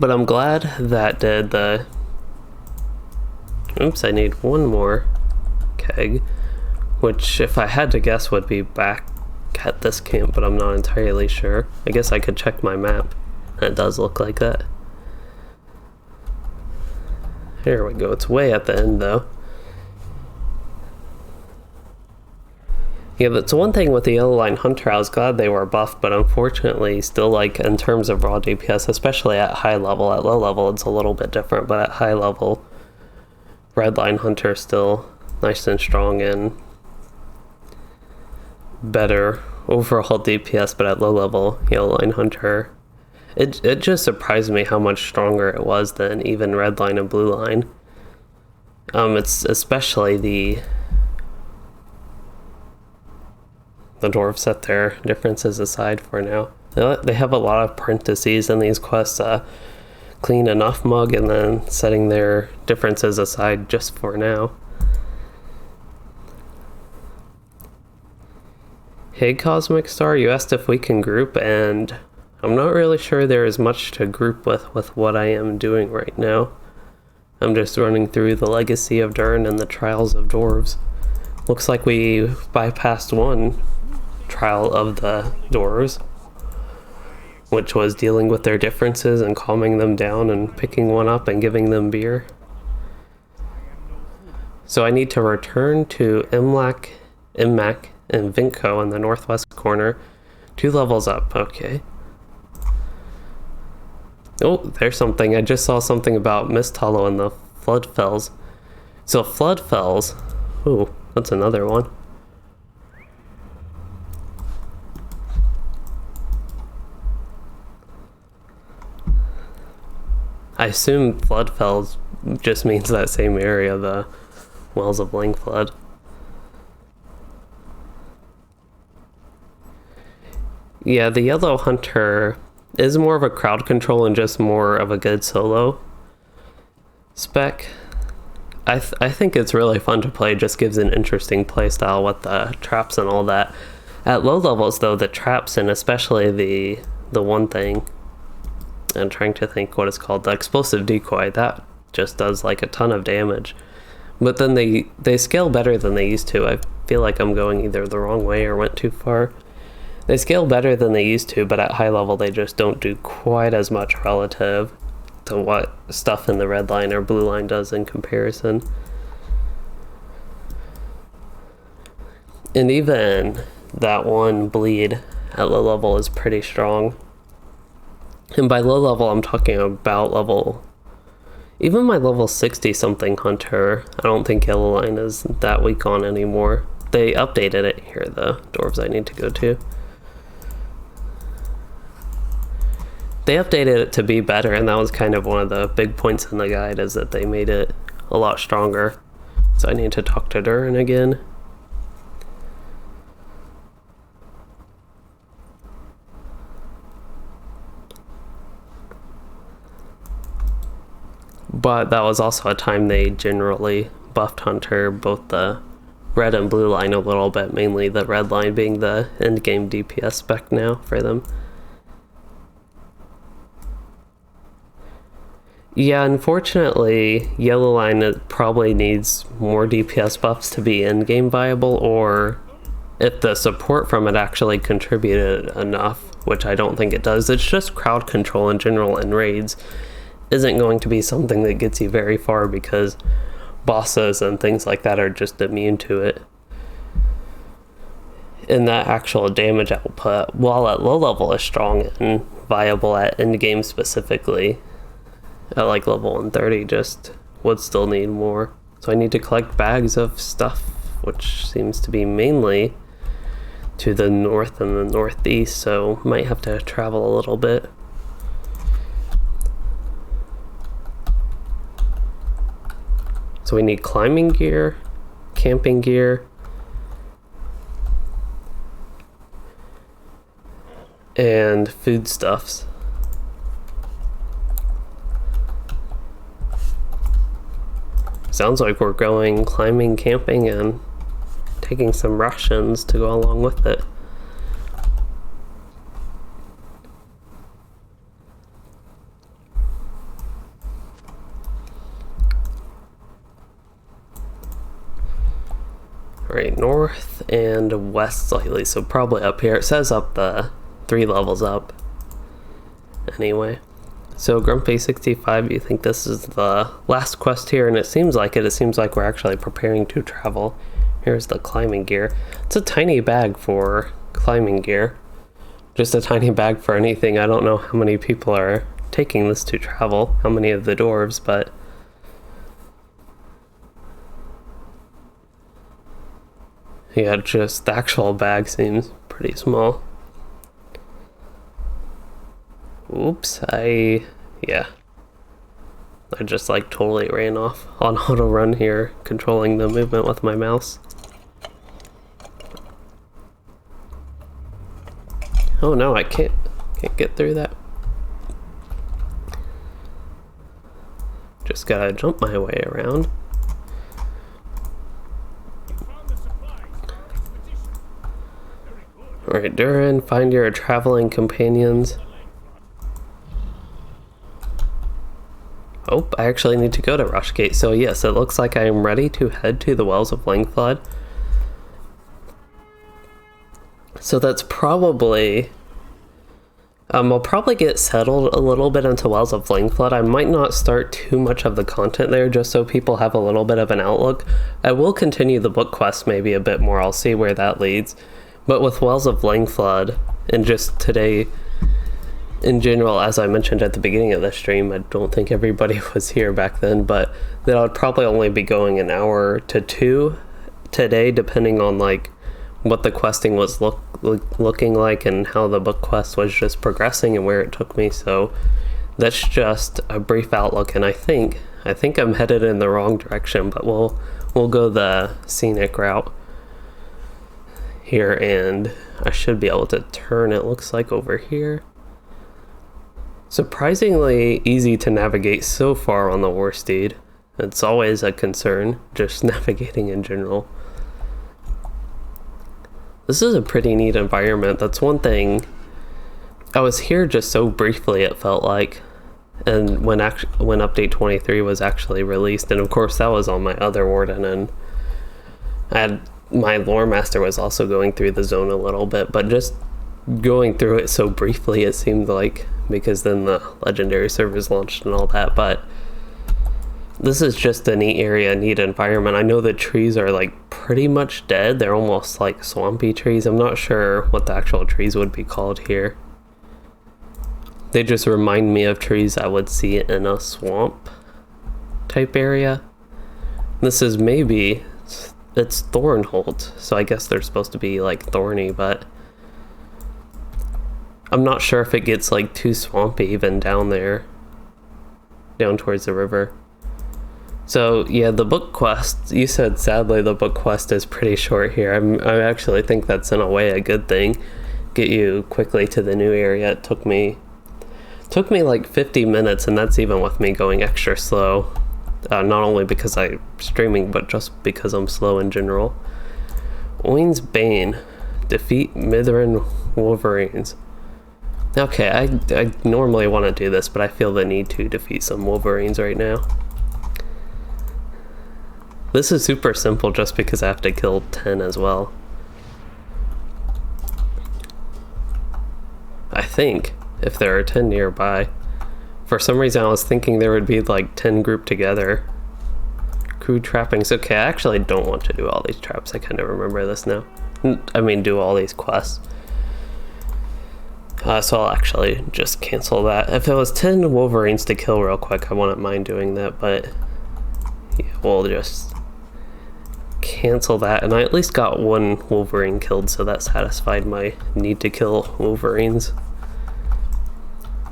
[SPEAKER 1] But I'm glad that did the... Oops, I need one more keg, which if I had to guess would be back at this camp, but I'm not entirely sure. I guess I could check my map. It does look like that. Here we go. It's way at the end though. Yeah, that's one thing with the Yellow Line Hunter. I was glad they were buffed, but unfortunately still, like, in terms of raw DPS, especially at high level, at low level it's a little bit different, but at high level, Red Line Hunter still nice and strong and better overall DPS, but at low level, Yellow Line Hunter, it just surprised me how much stronger it was than even Red Line and Blue Line. It's especially the dwarves set their differences aside for now. They have a lot of parentheses in these quests, clean enough mug and then setting their differences aside just for now. Hey Cosmic Star, you asked if we can group, and I'm not really sure there is much to group with what I am doing right now. I'm just running through the Legacy of Durin and the Trials of Dwarves. Looks like we bypassed one Trial of the Dwarves, which was dealing with their differences and calming them down and picking one up and giving them beer. So I need to return to Imlac, and Vinco in the northwest corner, 2 levels up. Okay. Oh, there's something. I just saw something about Mist Hollow and the Flood Fells. So Flood Fells, ooh, that's another one. I assume Flood Fells just means that same area, the Wells of Langflood. Yeah, the Yellow Hunter is more of a crowd control and just more of a good solo spec. I think it's really fun to play, just gives an interesting playstyle with the traps and all that. At low levels though, the traps and especially the one thing, I'm trying to think what it's called, the explosive decoy, that just does like a ton of damage. But then they scale better than they used to. I feel like I'm going either the wrong way or went too far. They scale better than they used to, but at high level they just don't do quite as much relative to what stuff in the Red Line or Blue Line does in comparison. And even that one bleed at low level is pretty strong. And by low level, I'm talking about level... Even my level 60 something hunter, I don't think Yellow Line is that weak on anymore. They updated it here, the dwarves I need to go to. They updated it to be better, and that was kind of one of the big points in the guide, is that they made it a lot stronger. So I need to talk to Durin again. But that was also a time they generally buffed Hunter, both the red and blue line a little bit, mainly the red line being the endgame DPS spec now for them. Yeah, unfortunately, Yellow Line probably needs more DPS buffs to be endgame viable, or if the support from it actually contributed enough, which I don't think it does. It's just crowd control in general in raids isn't going to be something that gets you very far, because bosses and things like that are just immune to it. And that actual damage output, while at low level, is strong and viable at end game specifically, at like level 130 just would still need more. So I need to collect bags of stuff, which seems to be mainly to the north and the northeast, so might have to travel a little bit. So we need climbing gear, camping gear, and foodstuffs. Sounds like we're going climbing, camping, and taking some rations to go along with it. Alright, north and west slightly, so probably up here. It says up the 3 levels up. Anyway. So Grumpy65, you think this is the last quest here, and it seems like it. It seems like we're actually preparing to travel. Here's the climbing gear. It's a tiny bag for climbing gear. Just a tiny bag for anything. I don't know how many people are taking this to travel, how many of the dwarves, but yeah, just the actual bag seems pretty small. Oops, I just like totally ran off on auto run here, controlling the movement with my mouse. Oh no, I can't get through that. Just gotta jump my way around. Alright, Durin, find your traveling companions. Oh, I actually need to go to Rushgate, so yes, it looks like I am ready to head to the Wells of Langflood. So that's probably... I'll probably get settled a little bit into Wells of Langflood. I might not start too much of the content there, just so people have a little bit of an outlook. I will continue the book quest maybe a bit more, I'll see where that leads. But with Wells of Langflood, and just today in general, as I mentioned at the beginning of the stream, I don't think everybody was here back then, but that I would probably only be going an hour to 2 today, depending on like what the questing was looking like and how the book quest was just progressing and where it took me. So that's just a brief outlook, and I think I'm headed in the wrong direction, but we'll go the scenic route here, and I should be able to turn, it looks like, over here. Surprisingly easy to navigate so far on the war steed. It's always a concern, just navigating in general. This is a pretty neat environment. That's one thing. I was here just so briefly, it felt like, and when update 23 was actually released, and of course that was on my other warden, and my lore master was also going through the zone a little bit, but just going through it so briefly, it seemed like, because then the legendary servers launched and all that. But this is just a neat area, neat environment. I know the trees are like pretty much dead. They're almost like swampy trees. I'm not sure what the actual trees would be called here. They just remind me of trees I would see in a swamp type area. This is maybe, it's Thornholt, so I guess they're supposed to be like thorny, but I'm not sure if it gets like too swampy even down there, down towards the river. So yeah, the book quest, you said sadly the book quest is pretty short here. I actually think that's in a way a good thing. Get you quickly to the new area. It took me like 50 minutes, and that's even with me going extra slow. Not only because I'm streaming, but just because I'm slow in general. Oin's Bane. Defeat Mithrin Wolverines. Okay, I normally want to do this, but I feel the need to defeat some Wolverines right now. This is super simple just because I have to kill 10 as well. I think, if there are 10 nearby. For some reason I was thinking there would be like 10 grouped together. Crew trappings. Okay, I actually don't want to do all these traps. I kind of remember this now. I mean, do all these quests. So I'll actually just cancel that. If it was 10 Wolverines to kill real quick, I wouldn't mind doing that, but yeah, we'll just cancel that. And I at least got 1 Wolverine killed, so that satisfied my need to kill Wolverines.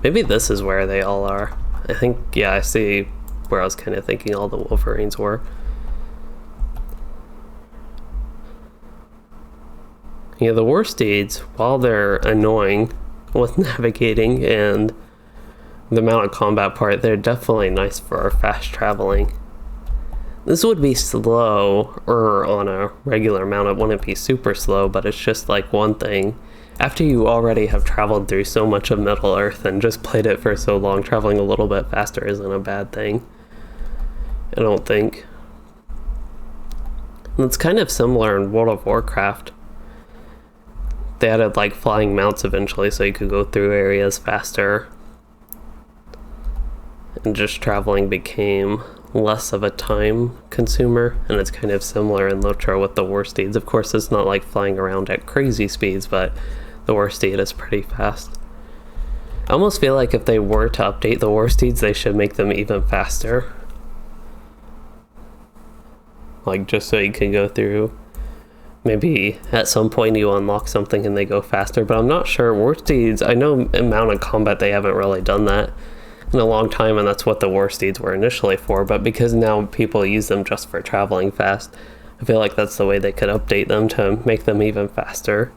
[SPEAKER 1] Maybe this is where they all are. I think, yeah, I see where I was kind of thinking all the Wolverines were. Yeah, the war steeds, while they're annoying with navigating and the amount of combat part, they're definitely nice for our fast traveling. This would be slow, or on a regular amount, it wouldn't be super slow, but it's just like one thing. After you already have traveled through so much of Middle Earth and just played it for so long, traveling a little bit faster isn't a bad thing, I don't think. And it's kind of similar in World of Warcraft. They added like flying mounts eventually so you could go through areas faster. And just traveling became less of a time consumer, and it's kind of similar in LOTRO with the war steeds. Of course, it's not like flying around at crazy speeds, but the war steed is pretty fast. I almost feel like if they were to update the war steeds, they should make them even faster. Like, just so you can go through. Maybe at some point you unlock something and they go faster, but I'm not sure. War steeds, I know in mounted combat they haven't really done that in a long time, and that's what the war steeds were initially for, but because now people use them just for traveling fast, I feel like that's the way they could update them to make them even faster.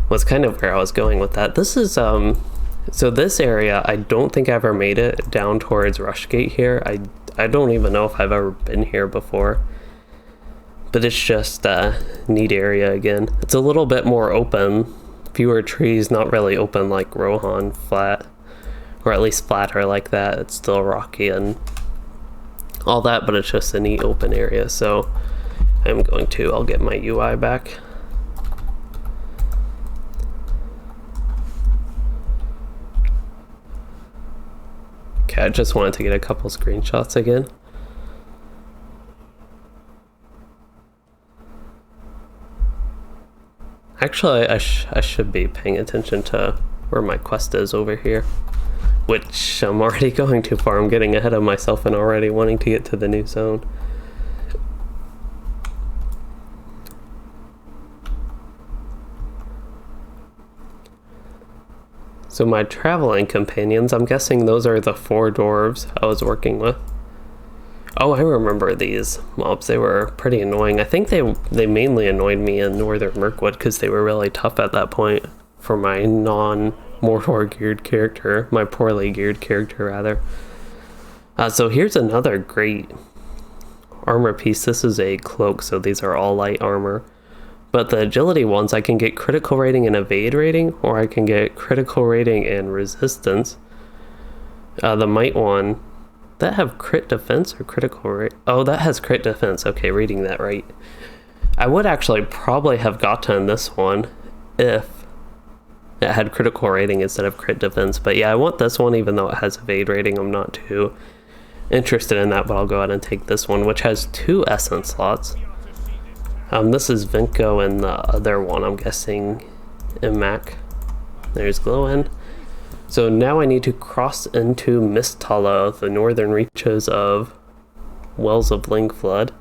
[SPEAKER 1] Was kind of where I was going with that. This is so this area, I don't think I ever made it down towards Rushgate here. I don't even know if I've ever been here before, but it's just a neat area again. It's a little bit more open, fewer trees, not really open like Rohan flat, or at least flatter like that. It's still rocky and all that, but it's just a neat open area. So I'll get my UI back. Okay, I just wanted to get a couple screenshots again. Actually, I should be paying attention to where my quest is over here, which I'm already going too far. I'm getting ahead of myself and already wanting to get to the new zone. So my traveling companions, I'm guessing those are the 4 dwarves I was working with. Oh, I remember these mobs. They were pretty annoying. I think they mainly annoyed me in Northern Mirkwood because they were really tough at that point for my non-Mordor geared character, my poorly geared character rather. So here's another great armor piece. This is a cloak, so these are all light armor. But the agility ones, I can get critical rating and evade rating, or I can get critical rating and resistance. The might one, that have crit defense or critical rate? Oh, that has crit defense. Okay, reading that right. I would actually probably have gotten this one if it had critical rating instead of crit defense. But yeah, I want this one even though it has evade rating. I'm not too interested in that, but I'll go ahead and take this one, which has 2 essence slots. This is Vinco and the other one, I'm guessing, Imac. There's Glowin. So now I need to cross into Mistala, the northern reaches of Wells of Langflood.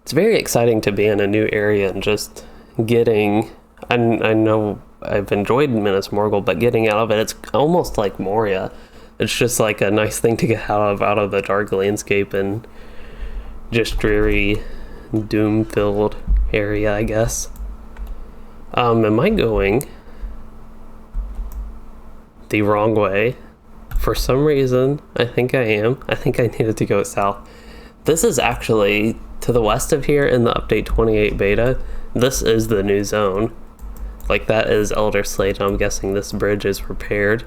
[SPEAKER 1] It's very exciting to be in a new area and just getting... I know I've enjoyed Minas Morgul, but getting out of it, it's almost like Moria. It's just like a nice thing to get out of the dark landscape and just dreary, doom-filled area, I guess. Am I going the wrong way? For some reason, I think I am. I think I needed to go south. This is actually to the west of here in the update 28 beta. This is the new zone. Like, that is Elder Slate, and I'm guessing this bridge is repaired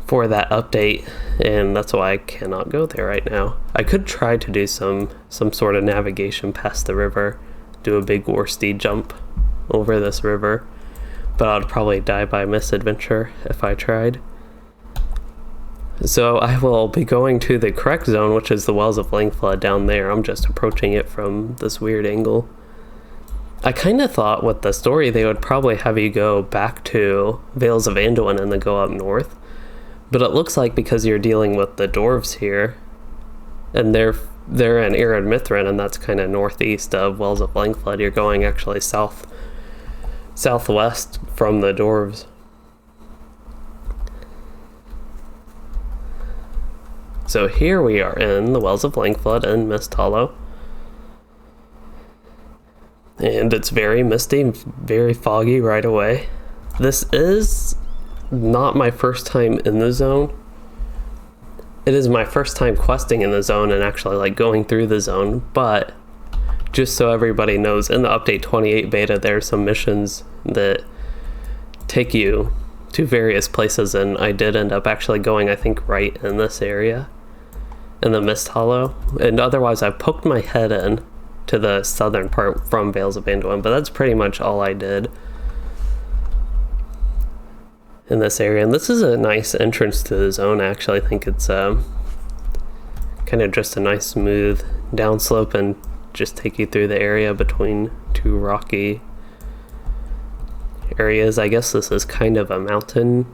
[SPEAKER 1] for that update, and that's why I cannot go there right now. I could try to do some sort of navigation past the river, do a big war steed jump over this river, but I'd probably die by misadventure if I tried. So I will be going to the correct zone, which is the Wells of Langflood down there. I'm just approaching it from this weird angle. I kind of thought with the story they would probably have you go back to Vales of Anduin and then go up north. But it looks like because you're dealing with the dwarves here, and they're in Ered Mithrin, and that's kind of northeast of Wells of Langflood, you're going actually southwest from the dwarves. So here we are in the Wells of Langflood in Mist Hollow. And it's very misty, very foggy right away. This is not my first time in the zone. It is my first time questing in the zone and actually like going through the zone, but just so everybody knows, in the update 28 beta there's some missions that take you to various places, and I did end up actually going, I think, right in this area. in the Mist Hollow, and otherwise I poked my head in to the southern part from Vales of Anduin, but that's pretty much all I did in this area. And this is a nice entrance to the zone, actually. I think it's kind of just a nice smooth downslope and just take you through the area between two rocky areas. I guess this is kind of a mountain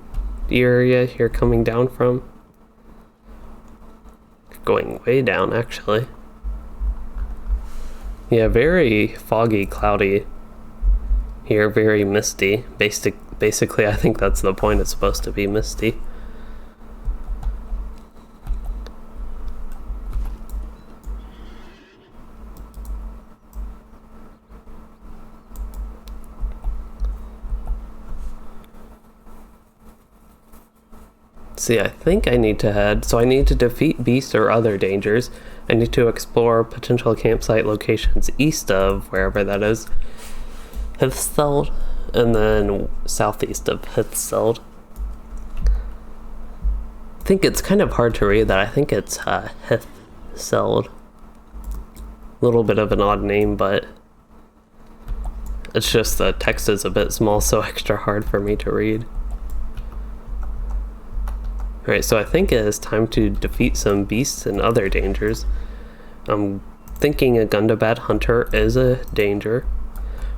[SPEAKER 1] area here coming down from. Going way down, actually. Yeah, very foggy, cloudy here, very misty. Basically, I think that's the point, it's supposed to be misty. See, I think I need to head, so I need to defeat beasts or other dangers. I need to explore potential campsite locations east of wherever that is, Hithseld, and then southeast of Hithseld. I think it's kind of hard to read that. I think it's Hithseld. A little bit of an odd name, but it's just the text is a bit small, so extra hard for me to read. Alright, so I think it is time to defeat some beasts and other dangers. I'm thinking a Gundabad hunter is a danger.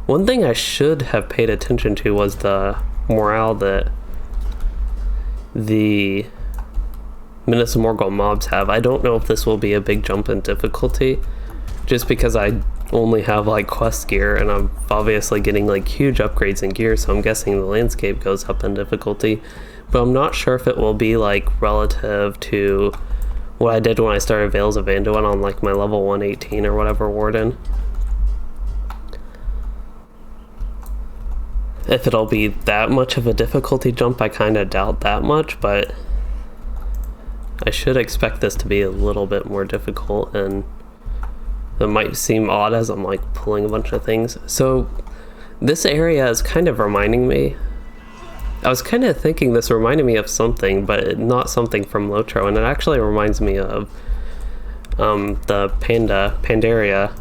[SPEAKER 1] One thing I should have paid attention to was the morale that the Minas Morgul mobs have. I don't know if this will be a big jump in difficulty, just because I only have like quest gear and I'm obviously getting like huge upgrades in gear, so I'm guessing the landscape goes up in difficulty. But I'm not sure if it will be like relative to what I did when I started Vales of Anduin on like my level 118 or whatever warden. If it'll be that much of a difficulty jump, I kind of doubt that much, but I should expect this to be a little bit more difficult, and it might seem odd as I'm like pulling a bunch of things. So this area is kind of reminding me, I was kind of thinking this reminded me of something, but not something from LOTRO, and it actually reminds me of the Pandaria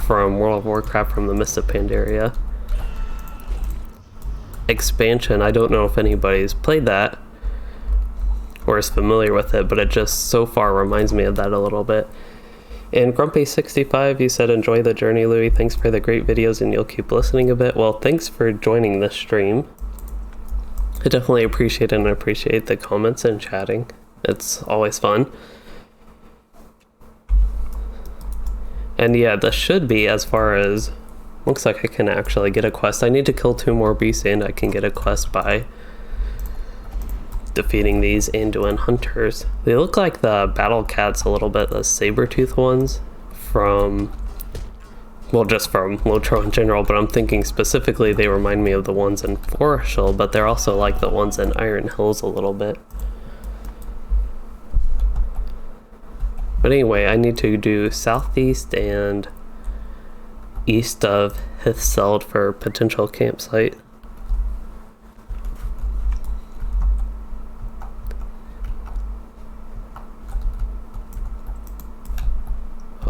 [SPEAKER 1] from World of Warcraft, from the Mist of Pandaria expansion. I don't know if anybody's played that or is familiar with it, but it just so far reminds me of that a little bit. And Grumpy65, you said, enjoy the journey, Louey. Thanks for the great videos, and you'll keep listening a bit. Well, thanks for joining this stream. I definitely appreciate it, and I appreciate the comments and chatting. It's always fun. And yeah, this should be, as far as, looks like I can actually get a quest. I need to kill 2 more beasts and I can get a quest by defeating these Anduin hunters. They look like the battle cats a little bit, the saber-tooth ones from, well, just from LOTRO in general, but I'm thinking specifically they remind me of the ones in Foreshell, but they're also like the ones in Iron Hills a little bit. But anyway, I need to do southeast and east of Hithseld for potential campsite.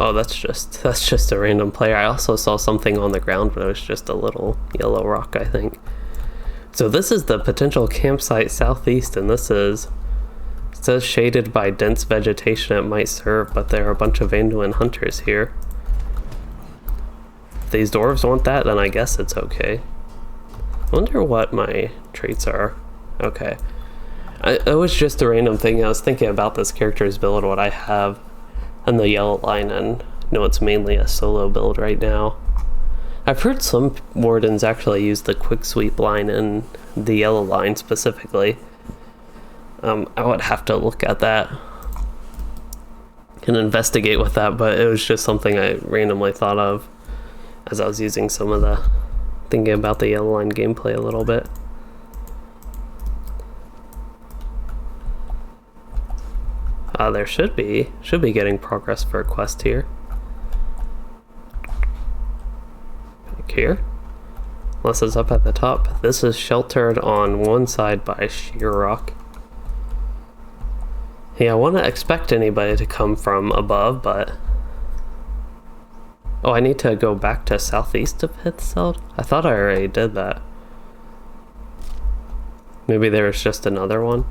[SPEAKER 1] Oh, that's just a random player. I also saw something on the ground, but it was just a little yellow rock, I think. So this is the potential campsite southeast, and this is, it says shaded by dense vegetation it might serve, but there are a bunch of Anduin hunters here. If these dwarves want that, then I guess it's okay. I wonder what my traits are. Okay. It was just a random thing. I was thinking about this character's build, what I have and the yellow line, and no, it's mainly a solo build right now. I've heard some wardens actually use the quick sweep line and the yellow line specifically. I would have to look at that and investigate with that, but it was just something I randomly thought of as I was using some of the, thinking about the yellow line gameplay a little bit. There should be getting progress for a quest here. Back here. Unless it's up at the top. This is sheltered on one side by sheer rock. Yeah, I wouldn't expect anybody to come from above, but... Oh, I need to go back to southeast of Hithseld? I thought I already did that. Maybe there's just another one.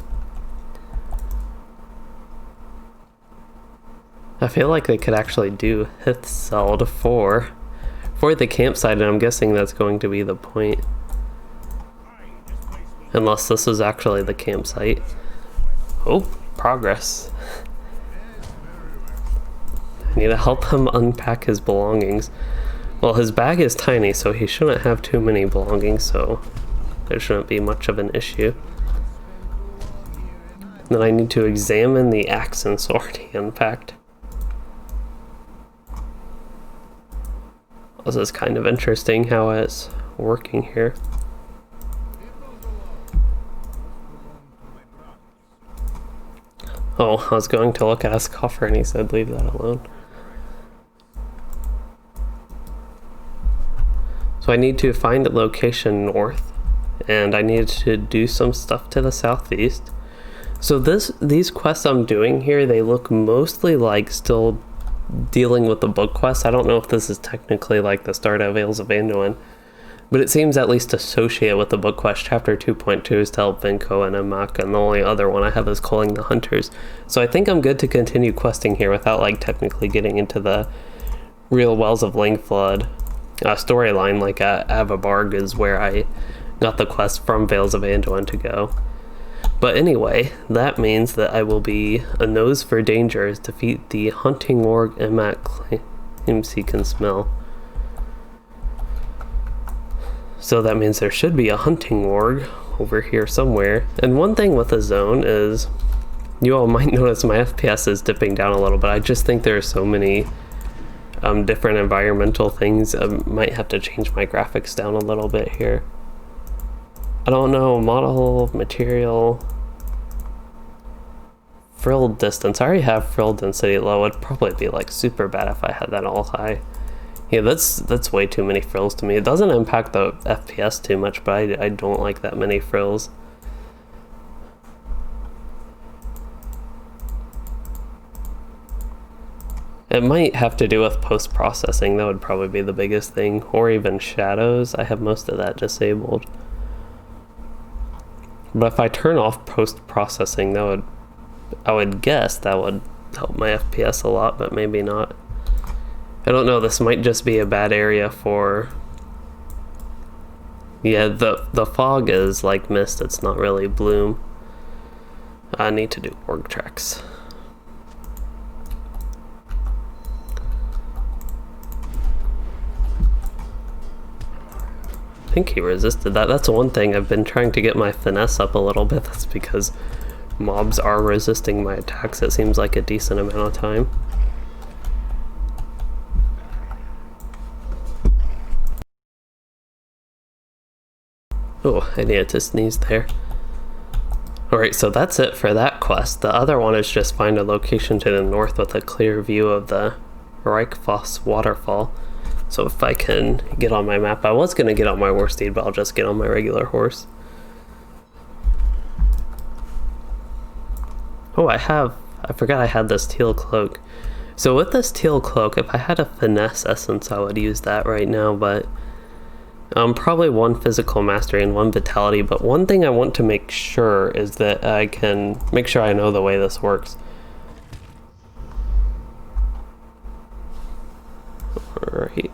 [SPEAKER 1] I feel like they could actually do Hithseld for the campsite, and I'm guessing that's going to be the point. Unless this is actually the campsite. Oh, progress. I need to help him unpack his belongings. Well, his bag is tiny, so he shouldn't have too many belongings, so there shouldn't be much of an issue. Then I need to examine the axe and sword he unpacked. This is kind of interesting how it's working here. Oh, I was going to look at his coffer and he said leave that alone. So I need to find a location north, and I need to do some stuff to the southeast. So these quests I'm doing here, they look mostly like still dealing with the book quest. I don't know if this is technically like the start of Well of Langflood, but it seems at least associated with the book quest. Chapter 2.2 is to help Vinko and Amak, and the only other one I have is Culling the Hunters. So I think I'm good to continue questing here without like technically getting into the real Wells of Langflood storyline. Like Avabarg is where I got the quest from Well of Langflood to go. But anyway, that means that I will be a nose for dangers, defeat the hunting warg Amak claims he can smell. So that means there should be a hunting warg over here somewhere. And one thing with the zone is, you all might notice my FPS is dipping down a little bit. I just think there are so many different environmental things. I might have to change my graphics down a little bit here. I don't know, model, material, frill distance. I already have frill density low. It'd probably be like super bad if I had that all high. Yeah, that's way too many frills to me. It doesn't impact the FPS too much, but I don't like that many frills. It might have to do with post-processing. That would probably be the biggest thing. Or even shadows. I have most of that disabled. But if I turn off post-processing, I would guess that would help my FPS a lot, but maybe not. I don't know, this might just be a bad area for... Yeah, the fog is like mist, it's not really bloom. I need to do org tracks. I think he resisted that. That's one thing, I've been trying to get my finesse up a little bit. That's because mobs are resisting my attacks. It seems like a decent amount of time. Oh, I needed to sneeze there. Alright, so that's it for that quest. The other one is just find a location to the north with a clear view of the Reichfoss waterfall. So if I can get on my map, I was going to get on my horse steed, but I'll just get on my regular horse. Oh, I forgot I had this teal cloak. So with this teal cloak, if I had a finesse essence, I would use that right now, but probably one physical mastery and one vitality. But one thing I want to make sure is that I can make sure I know the way this works. Alright.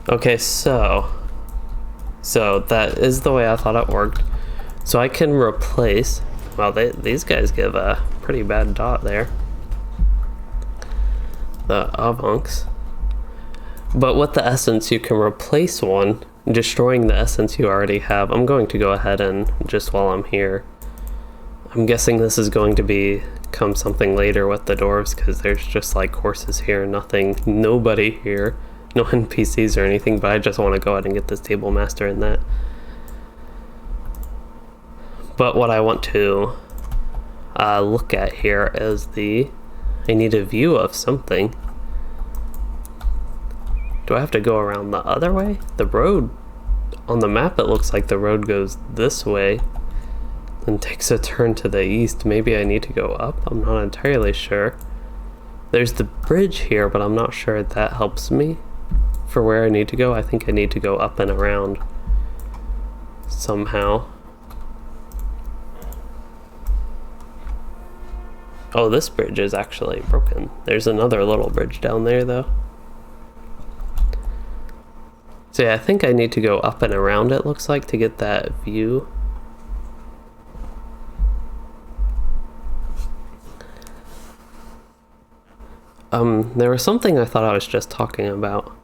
[SPEAKER 1] Okay, so that is the way I thought it worked. So I can replace, well, these guys give a pretty bad dot there. The avunks. But with the essence, you can replace one, destroying the essence you already have. I'm going to go ahead and, just while I'm here, I'm guessing this is going to become something later with the dwarves, because there's just like horses here, nobody here, no NPCs or anything, but I just want to go ahead and get this table master in that. But what I want to look at here is I need a view of something. Do I have to go around the other way? The road, on the map it looks like the road goes this way. and takes a turn to the east. Maybe I need to go up? I'm not entirely sure. There's the bridge here, but I'm not sure that helps me for where I need to go. I think I need to go up and around somehow. Oh, this bridge is actually broken. There's another little bridge down there, though. So yeah, I think I need to go up and around, it looks like, to get that view. There was something I thought I was just talking about,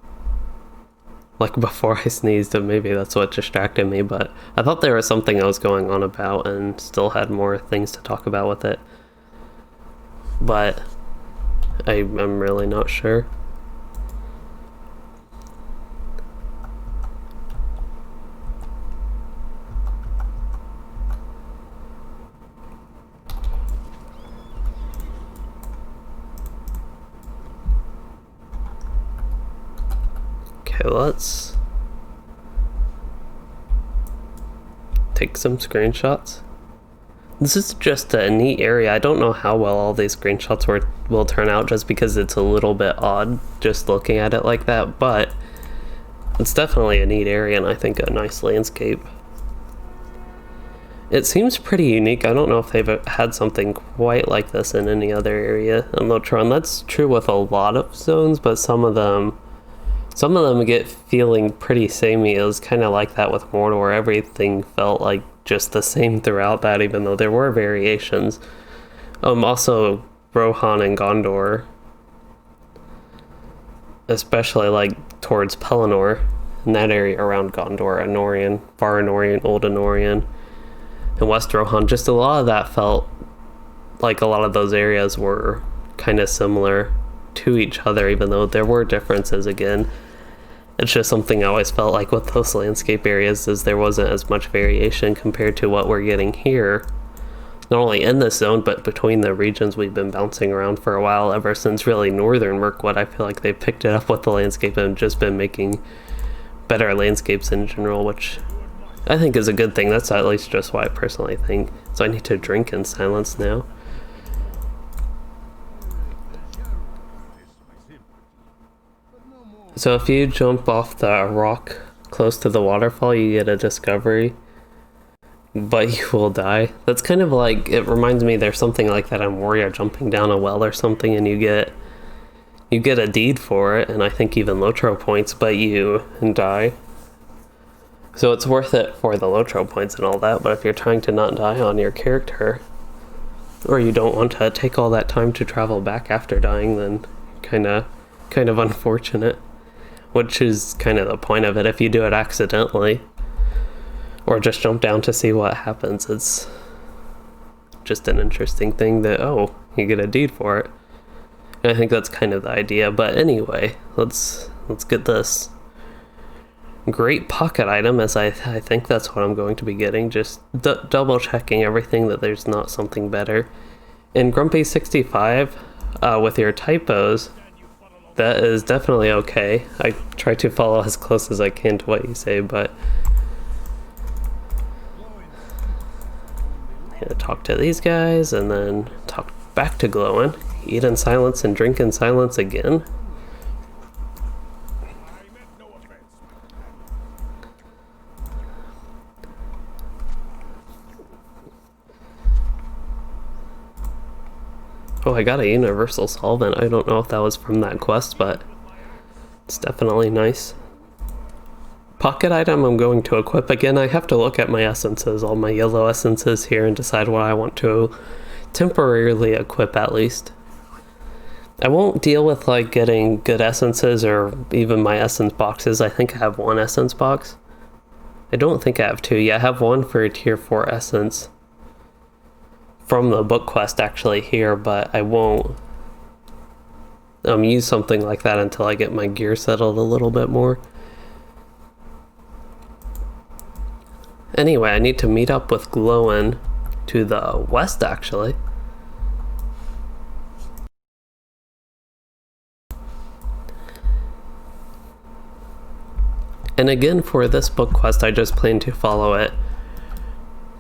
[SPEAKER 1] like before I sneezed, and maybe that's what distracted me, but I thought there was something I was going on about and still had more things to talk about with it. But I'm really not sure. Okay, let's take some screenshots. This is just a neat area. I don't know how well all these screenshots will turn out just because it's a little bit odd just looking at it like that, but it's definitely a neat area and I think a nice landscape. It seems pretty unique. I don't know if they've had something quite like this in any other area in LOTRO, and that's true with a lot of zones, but some of them get feeling pretty samey. It was kind of like that with Mordor. Everything felt like just the same throughout that, even though there were variations. Also, Rohan and Gondor, especially like towards Pelennor, in that area around Gondor, Anorian, Far Anorian, Old Anorian, and West Rohan, just a lot of that felt like a lot of those areas were kind of similar to each other, even though there were differences again. It's just something I always felt like with those landscape areas is there wasn't as much variation compared to what we're getting here. Not only in this zone, but between the regions we've been bouncing around for a while, ever since really Northern Mirkwood. I feel like they picked it up with the landscape and just been making better landscapes in general, which I think is a good thing. That's at least just what I personally think. So I need to drink in silence now. So if you jump off the rock close to the waterfall, you get a discovery, but you will die. That's kind of like, it reminds me there's something like that on Warrior, jumping down a well or something, and you get a deed for it, and I think even LOTRO points, but you die. So it's worth it for the LOTRO points and all that, but if you're trying to not die on your character, or you don't want to take all that time to travel back after dying, then kind of unfortunate. Which is kind of the point of it. If you do it accidentally, or just jump down to see what happens, it's just an interesting thing that, oh, you get a deed for it. And I think that's kind of the idea. But anyway, let's get this great pocket item, as I think that's what I'm going to be getting. Just double checking everything that there's not something better. In Grumpy65, with your typos, that is definitely okay. I try to follow as close as I can to what you say, but I'm gonna talk to these guys and then talk back to Glowin. Eat in silence and drink in silence again. Oh, I got a universal solvent. I don't know if that was from that quest, but it's definitely nice. Pocket item I'm going to equip again. I have to look at my essences, all my yellow essences here, and decide what I want to temporarily equip at least. I won't deal with like getting good essences or even my essence boxes. I think I have one essence box. I don't think I have two. Yeah, I have one for a tier 4 essence from the book quest actually here, but I won't use something like that until I get my gear settled a little bit more. Anyway, I need to meet up with Glowin to the west actually. And again, for this book quest, I just plan to follow it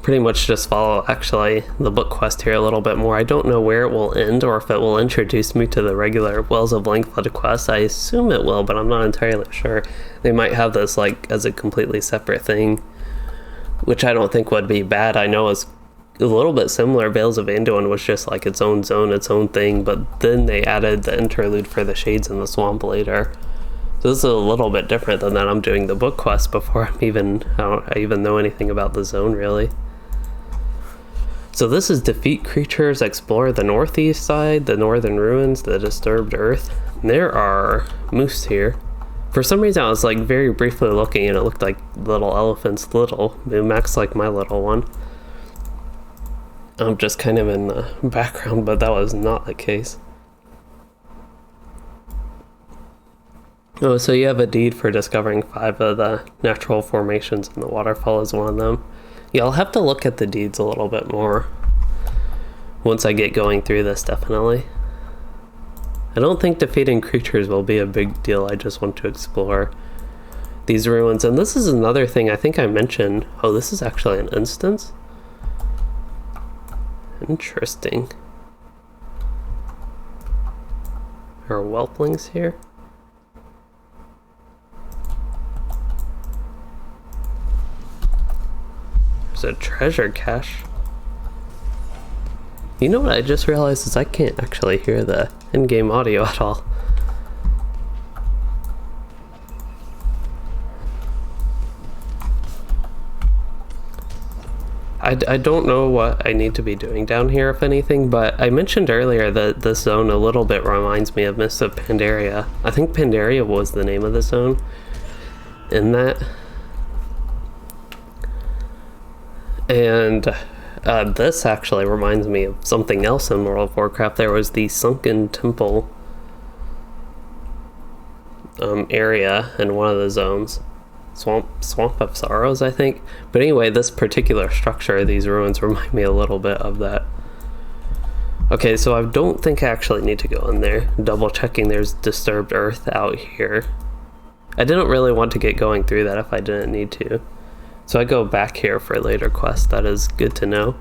[SPEAKER 1] pretty much just follow actually the book quest here a little bit more. I don't know where it will end or if it will introduce me to the regular Wells of Langflood quest. I assume it will, but I'm not entirely sure. They might have this like as a completely separate thing, which I don't think would be bad. I know it's a little bit similar. Vales of Anduin was just like its own zone, its own thing, but then they added the interlude for the Shades in the Swamp later. So this is a little bit different than that. I'm doing the book quest before I even know anything about the zone really. So this is defeat creatures, explore the northeast side, the northern ruins, the disturbed earth. And there are moose here. For some reason I was like very briefly looking and it looked like little elephants, Max like my little one. I'm just kind of in the background, but that was not the case. Oh, so you have a deed for discovering 5 of the natural formations, and the waterfall is one of them. Yeah, I'll have to look at the deeds a little bit more once I get going through this, definitely. I don't think defeating creatures will be a big deal. I just want to explore these ruins. And this is another thing I think I mentioned. Oh, this is actually an instance? Interesting. There are whelplings here. There's a treasure cache. You know what I just realized is I can't actually hear the in-game audio at all. I don't know what I need to be doing down here, if anything, but I mentioned earlier that this zone a little bit reminds me of Mist of Pandaria. I think Pandaria was the name of the zone in that. And this actually reminds me of something else in World of Warcraft. There was the Sunken Temple area in one of the zones. Swamp of Sorrows, I think. But anyway, this particular structure, these ruins, remind me a little bit of that. Okay, so I don't think I actually need to go in there. Double checking there's disturbed earth out here. I didn't really want to get going through that if I didn't need to. So I go back here for later quests. That is good to know.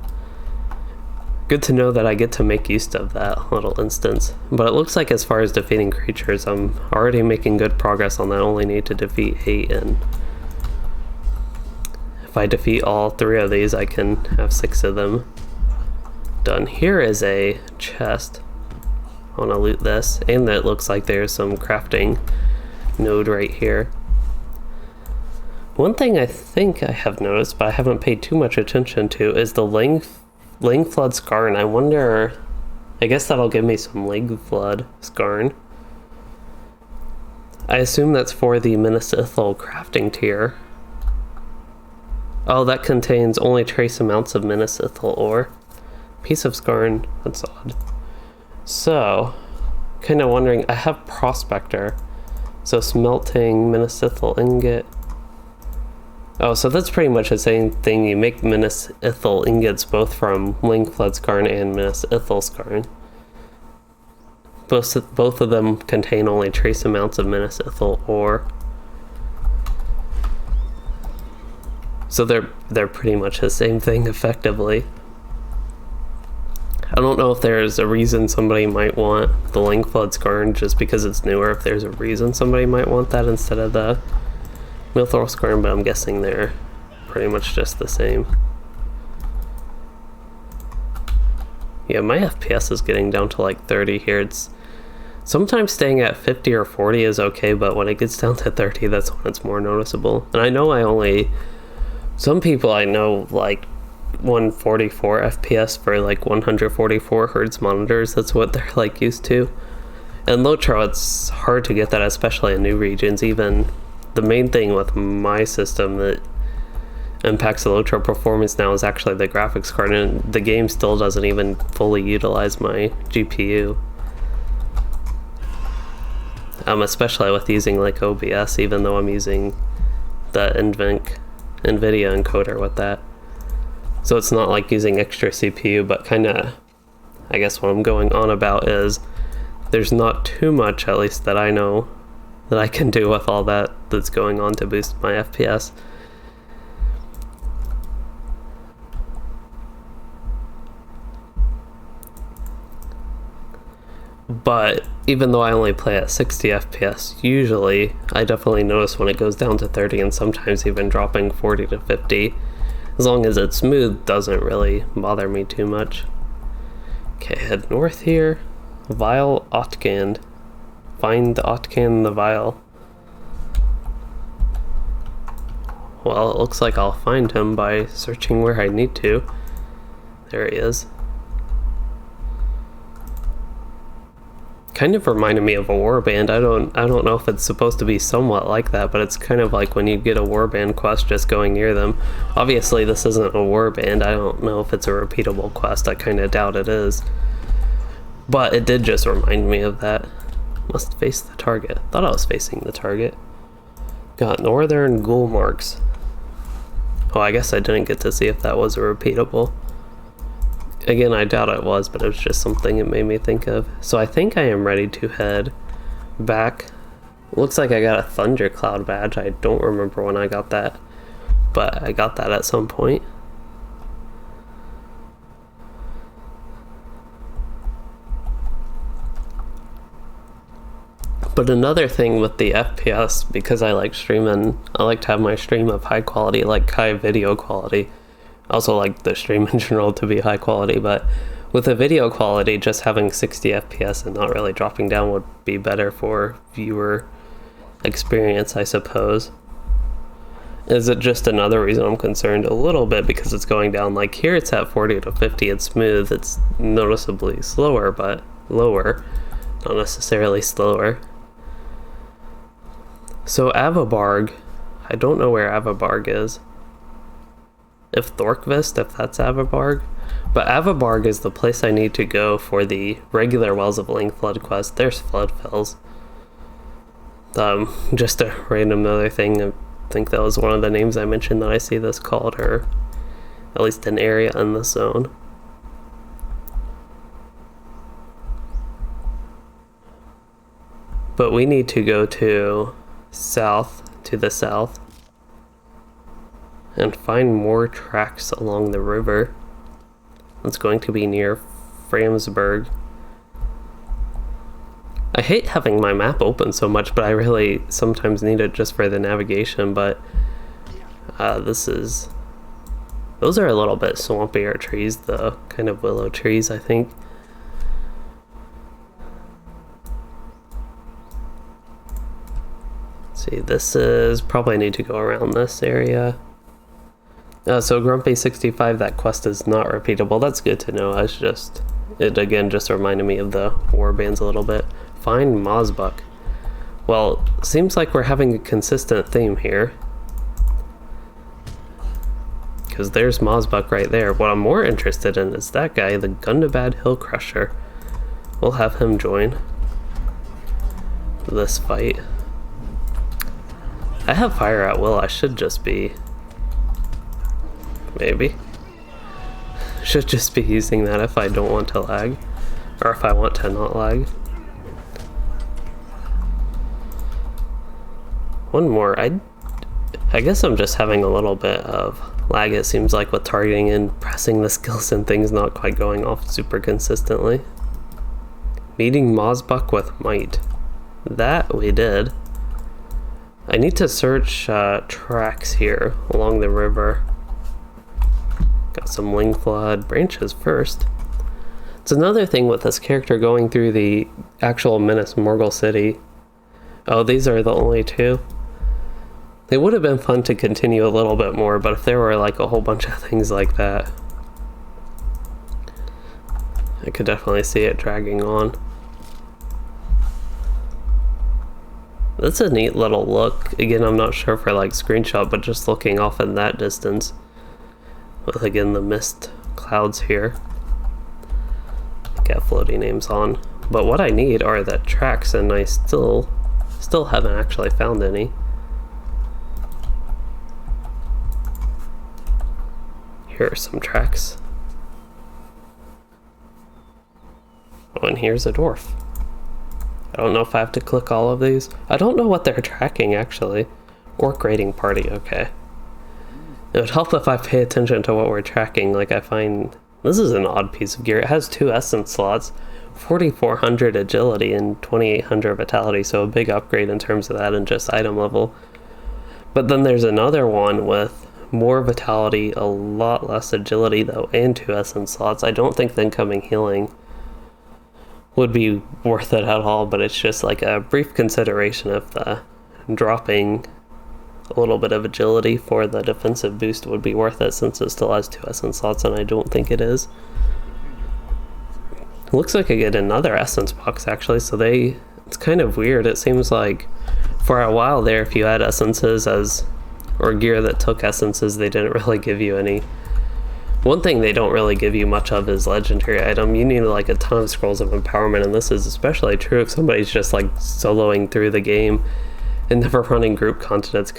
[SPEAKER 1] Good to know that I get to make use of that little instance. But it looks like as far as defeating creatures, I'm already making good progress on that. I only need to defeat 8, and if I defeat all 3 of these, I can have 6 of them done. Here is a chest. I want to loot this, and it looks like there's some crafting node right here. One thing I think I have noticed, but I haven't paid too much attention to, is the Langflood Skarn. I wonder, I guess that'll give me some Langflood Skarn. I assume that's for the Minnesithal crafting tier. Oh, that contains only trace amounts of Minnesithal ore. Piece of Skarn, that's odd. So, kind of wondering, I have Prospector. So smelting Minnesithal ingot. Oh, so that's pretty much the same thing. You make Minnesithal ingots both from Langflood Skarn and Minnesithal Skarn. Both of them contain only trace amounts of Minnesithal ore. So they're pretty much the same thing effectively. I don't know if there's a reason somebody might want the Langflood Skarn just because it's newer. If there's a reason somebody might want that instead of the Mithril Skarn, but I'm guessing they're pretty much just the same. Yeah, my FPS is getting down to like 30 here. It's sometimes staying at 50 or 40 is okay, but when it gets down to 30, that's when it's more noticeable. And I know some people I know like 144 FPS for like 144 hertz monitors. That's what they're like used to. And LOTRO, it's hard to get that, especially in new regions. Even the main thing with my system that impacts the LOTRO performance now is actually the graphics card, and the game still doesn't even fully utilize my GPU. Especially with using like OBS, even though I'm using the NVIDIA encoder with that. So it's not like using extra CPU, but kind of, I guess what I'm going on about is there's not too much, at least that I know, that I can do with all that's going on to boost my FPS. But even though I only play at 60 FPS, usually I definitely notice when it goes down to 30 and sometimes even dropping 40 to 50. As long as it's smooth, doesn't really bother me too much. Okay, head north here. Vial Otkand. Find the Otkand in the vial. Well, it looks like I'll find him by searching where I need to. There he is. Kind of reminded me of a warband. I don't know if it's supposed to be somewhat like that, but it's kind of like when you get a warband quest just going near them. Obviously this isn't a warband. I don't know if it's a repeatable quest. I kind of doubt it is. But it did just remind me of that. Must face the target. Thought I was facing the target. Got northern ghoul marks. Oh, I guess I didn't get to see if that was a repeatable. Again, I doubt it was, but it was just something it made me think of. So I think I am ready to head back. Looks like I got a Thundercloud badge. I don't remember when I got that, but I got that at some point. But another thing with the FPS, because I like streaming, I like to have my stream of high quality, like high video quality. I also like the stream in general to be high quality, but with the video quality, just having 60 FPS and not really dropping down would be better for viewer experience, I suppose. Is it just another reason I'm concerned a little bit because it's going down? Like here it's at 40 to 50, it's smooth, it's noticeably slower, but lower, not necessarily slower. So Avabarg, I don't know where Avabarg is. If Thorkvist, if that's Avabarg. But Avabarg is the place I need to go for the regular Wells of Langflood quest. There's Floodfells. Just a random other thing, I think that was one of the names I mentioned that I see this called, or at least an area in the zone. But we need to go to the south, and find more tracks along the river. It's going to be near Framsburg. I hate having my map open so much, but I really sometimes need it just for the navigation, but those are a little bit swampier trees, the kind of willow trees, I think. See, this is probably need to go around this area. So Grumpy 65, that quest is not repeatable. That's good to know. It again just reminded me of the warbands a little bit. Find Mosbuck. Well, seems like we're having a consistent theme here, because there's Mosbuck right there. What I'm more interested in is that guy, the Gundabad Hill Crusher. We'll have him join this fight. I have fire at will. I should just be... maybe. Should just be using that if I don't want to lag. Or if I want to not lag. One more. I guess I'm just having a little bit of lag, it seems like, with targeting and pressing the skills and things not quite going off super consistently. Meeting Mosbuck with might. That we did. I need to search tracks here along the river. Got some Langflood branches first. It's another thing with this character going through the actual Minas Morgul city. Oh, these are the only two? It would have been fun to continue a little bit more, but if there were like a whole bunch of things like that, I could definitely see it dragging on. That's a neat little look. Again, I'm not sure for like screenshot, but just looking off in that distance, with again the mist clouds here. Got floating names on. But what I need are the tracks, and I still haven't actually found any. Here are some tracks. Oh, and here's a dwarf. I don't know if I have to click all of these. I don't know what they're tracking, actually. Orc raiding party, okay. It would help if I pay attention to what we're tracking. Like, I find this is an odd piece of gear. It has 2 essence slots. 4,400 agility and 2,800 vitality, so a big upgrade in terms of that and just item level. But then there's another one with more vitality, a lot less agility though, and 2 essence slots. I don't think the incoming healing would be worth it at all, but it's just like a brief consideration of the dropping a little bit of agility for the defensive boost would be worth it, since it still has 2 essence slots, and I don't think it is. It looks like I get another essence box actually, so it's kind of weird. It seems like for a while there, if you had essences or gear that took essences, they didn't really give you any. One thing they don't really give you much of is legendary item. You need like a ton of scrolls of empowerment, and this is especially true if somebody's just like soloing through the game and never running group content. It's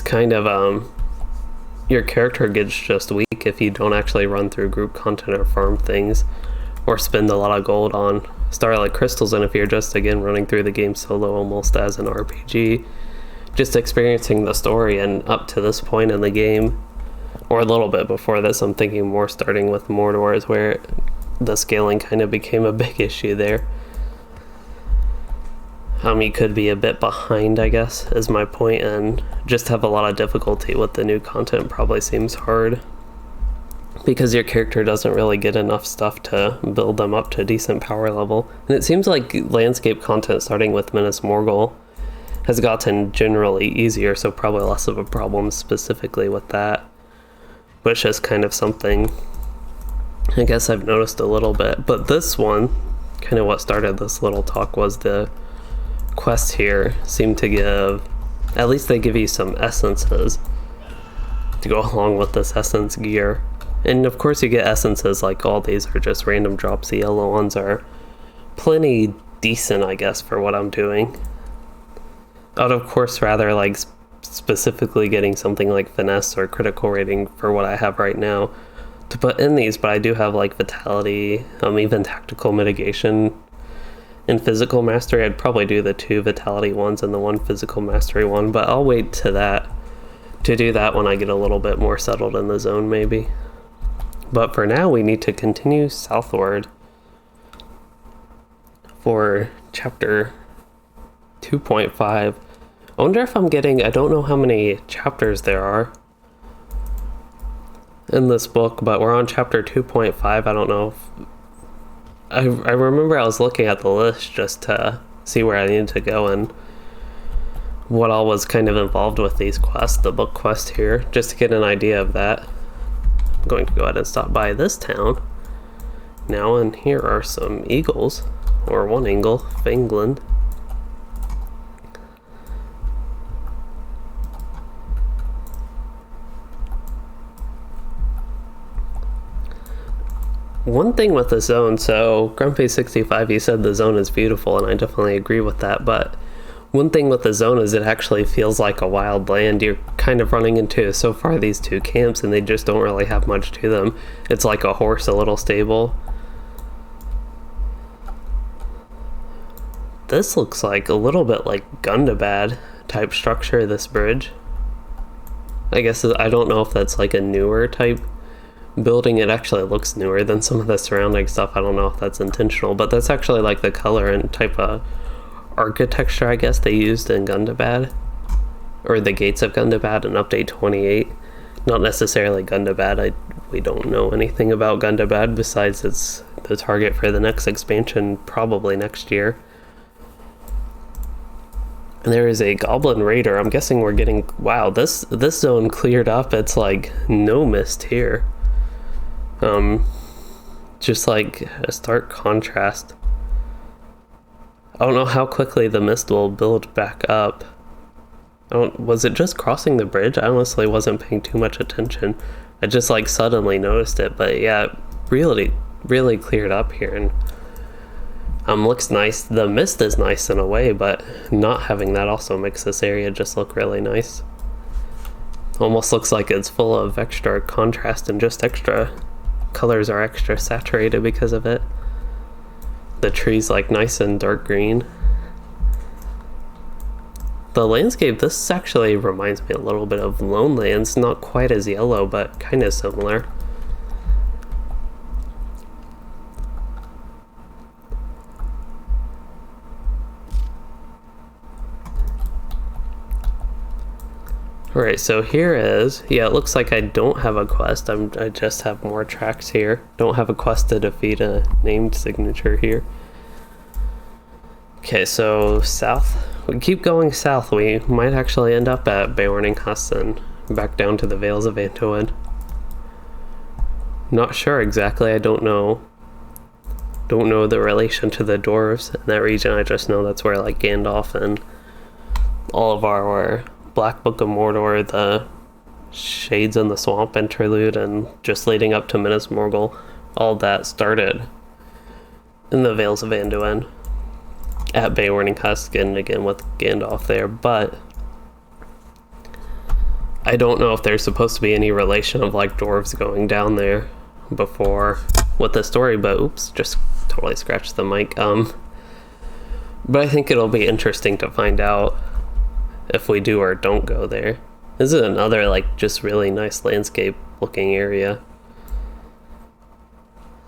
[SPEAKER 1] kind of your character gets just weak if you don't actually run through group content or farm things or spend a lot of gold on starlight crystals. And if you're just again running through the game solo almost as an RPG, just experiencing the story, and up to this point in the game or a little bit before this, I'm thinking more starting with Mordor is where the scaling kind of became a big issue there. You could be a bit behind, I guess, is my point, and just have a lot of difficulty with the new content. Probably seems hard because your character doesn't really get enough stuff to build them up to a decent power level. And it seems like landscape content starting with Minas Morgul has gotten generally easier, so probably less of a problem specifically with that. But it's just kind of something I guess I've noticed a little bit. But this one, kind of what started this little talk, was the quests here seem to give, at least they give you some essences to go along with this essence gear. And of course you get essences, like all these are just random drops. The yellow ones are plenty decent, I guess, for what I'm doing. I'd of course rather like specifically getting something like finesse or critical rating for what I have right now to put in these, but I do have like vitality, even tactical mitigation and physical mastery. I'd probably do the 2 vitality ones and the 1 physical mastery one, but I'll wait to do that when I get a little bit more settled in the zone maybe. But for now we need to continue southward for chapter 2.5. I wonder if I'm getting, I don't know how many chapters there are in this book, but we're on chapter 2.5. I don't know if I remember I was looking at the list just to see where I needed to go and what all was kind of involved with these quests, the book quest here, just to get an idea of that. I'm going to go ahead and stop by this town now, and here are some eagles, or one eagle, Fangland. One thing with the zone, so Grumpy65, he said the zone is beautiful, and I definitely agree with that, but one thing with the zone is it actually feels like a wild land. You're kind of running into, so far, these 2 camps, and they just don't really have much to them. It's like a horse, a little stable. This looks like a little bit like Gundabad type structure, this bridge. I guess I don't know if that's like a newer type building. It actually looks newer than some of the surrounding stuff. I don't know if that's intentional, but that's actually like the color and type of architecture I guess they used in Gundabad, or the gates of Gundabad in update 28. Not necessarily Gundabad. We don't know anything about Gundabad besides it's the target for the next expansion, probably next year. And there is a goblin raider. I'm guessing we're getting, wow, this zone cleared up. It's like no mist here. Just like a stark contrast. I don't know how quickly the mist will build back up. Was it just crossing the bridge? I honestly wasn't paying too much attention. I just like suddenly noticed it, but yeah, really cleared up here, and looks nice. The mist is nice in a way, but not having that also makes this area just look really nice. Almost looks like it's full of extra contrast, and just extra colors are extra saturated because of it. The trees like nice and dark green. The landscape, this actually reminds me a little bit of Lone Lands, not quite as yellow, but kind of similar. Alright, so here is... Yeah, it looks like I don't have a quest. I just have more tracks here. Don't have a quest to defeat a named signature here. Okay, so south. We keep going south. We might actually end up at Beorning Huss and back down to the Vales of Anduin. Not sure exactly. I don't know. Don't know the relation to the dwarves in that region. I just know that's where like Gandalf and all of our Black Book of Mordor, the Shades in the Swamp interlude, and just leading up to Minas Morgul, all that started in the Vales of Anduin at Beorning Husk, and again with Gandalf there. But I don't know if there's supposed to be any relation of like dwarves going down there before with the story, but oops, just totally scratched the mic. But I think it'll be interesting to find out if we do or don't go there. This is another like just really nice landscape looking area.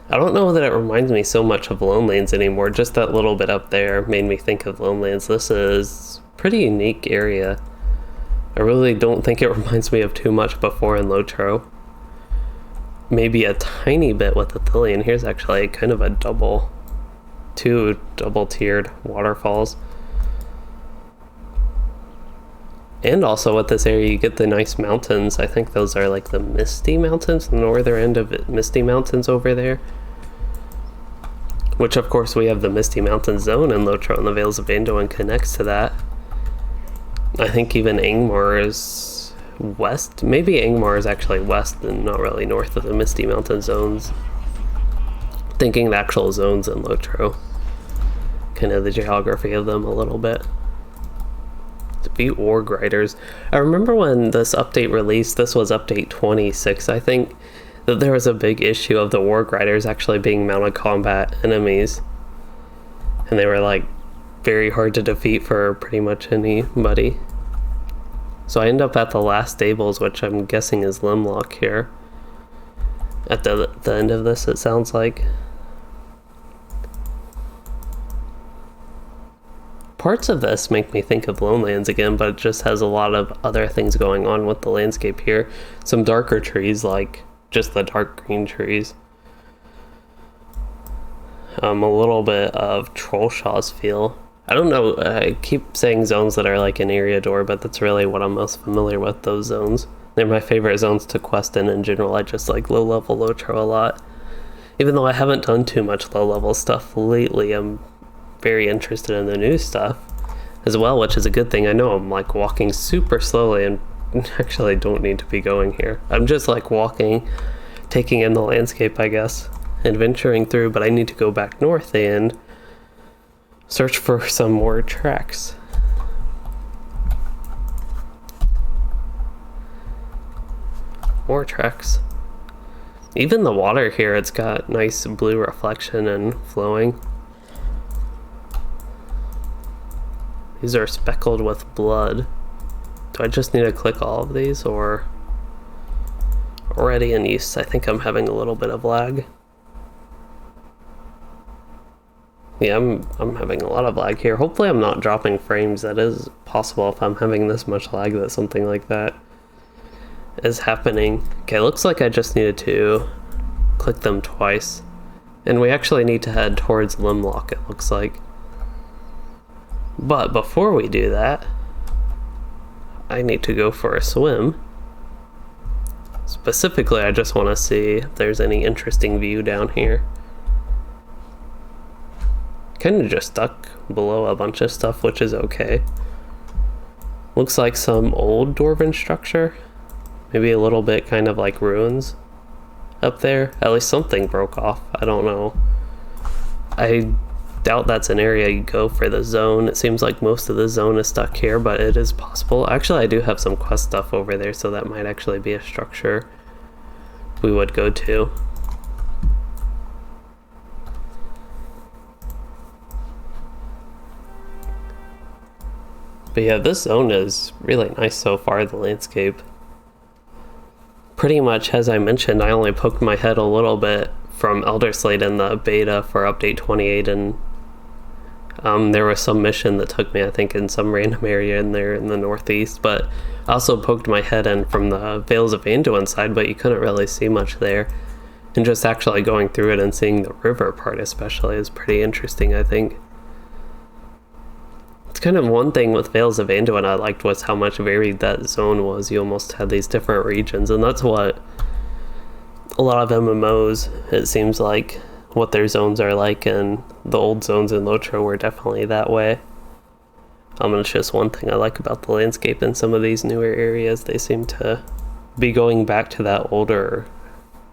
[SPEAKER 1] I don't know that it reminds me so much of Lonelands anymore. Just that little bit up there made me think of Lonelands. This is a pretty unique area. I really don't think it reminds me of too much before in LOTRO. Maybe a tiny bit with Athelion. Here's actually kind of a two double-tiered waterfalls. And also with this area you get the nice mountains. I think those are like the Misty Mountains, the northern end of it, Misty Mountains over there. Which of course we have the Misty Mountains zone in LOTRO, and the Vales of Anduin connects to that. I think even Angmar is west. Maybe Angmar is actually west and not really north of the Misty Mountain zones. Thinking the actual zones in LOTRO. Kind of the geography of them a little bit. Defeat Warg Riders. I remember when this update released, this was update 26, I think, that there was a big issue of the Warg Riders actually being mounted combat enemies. And they were like very hard to defeat for pretty much anybody. So I end up at the last stables, which I'm guessing is Limlock here. At the end of this, it sounds like. Parts of this make me think of Lonelands again, but it just has a lot of other things going on with the landscape here. Some darker trees, like just the dark green trees. A little bit of Trollshaw's feel. I don't know, I keep saying zones that are like an Eriador, but that's really what I'm most familiar with, those zones. They're my favorite zones to quest in general. I just like low-level LOTRO a lot. Even though I haven't done too much low-level stuff lately, I'm very interested in the new stuff as well, which is a good thing. I know I'm like walking super slowly and actually don't need to be going here. I'm just like walking, taking in the landscape, I guess, and venturing through, but I need to go back north and search for some more tracks. More tracks. Even the water here, it's got nice blue reflection and flowing. These are speckled with blood. Do I just need to click all of these, or already in use? I think I'm having a little bit of lag. Yeah, I'm having a lot of lag here. Hopefully I'm not dropping frames. That is possible if I'm having this much lag that something like that is happening. Okay, looks like I just needed to click them twice. And we actually need to head towards Limlock, it looks like. But before we do that, I need to go for a swim. Specifically, I just want to see if there's any interesting view down here. Kind of just stuck below a bunch of stuff, which is okay. Looks like some old dwarven structure. Maybe a little bit kind of like ruins up there. At least something broke off. I don't know. I doubt that's an area you go for the zone. It seems like most of the zone is stuck here, but it is possible. Actually, I do have some quest stuff over there, so that might actually be a structure we would go to. But yeah, this zone is really nice so far, the landscape. Pretty much, as I mentioned, I only poked my head a little bit from Elderslate in the beta for update 28, and There was some mission that took me, I think, in some random area in there in the northeast, but I also poked my head in from the Vales of Anduin side, but you couldn't really see much there. And just actually going through it and seeing the river part especially is pretty interesting, I think. It's kind of one thing with Vales of Anduin I liked was how much varied that zone was. You almost had these different regions, and that's what a lot of MMOs, it seems like, what their zones are like, and the old zones in LOTRO were definitely that way. It's just one thing I like about the landscape in some of these newer areas. They seem to be going back to that older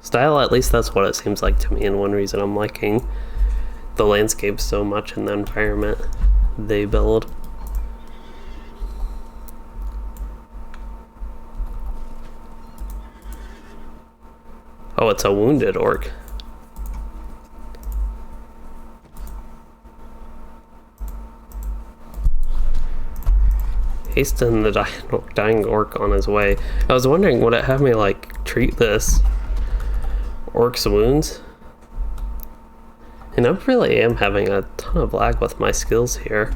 [SPEAKER 1] style. At least that's what it seems like to me, and one reason I'm liking the landscape so much and the environment they build. Oh, it's a wounded orc. Hasten the dying orc on his way. I was wondering, would it have me like treat this orc's wounds? And I really am having a ton of lag with my skills here.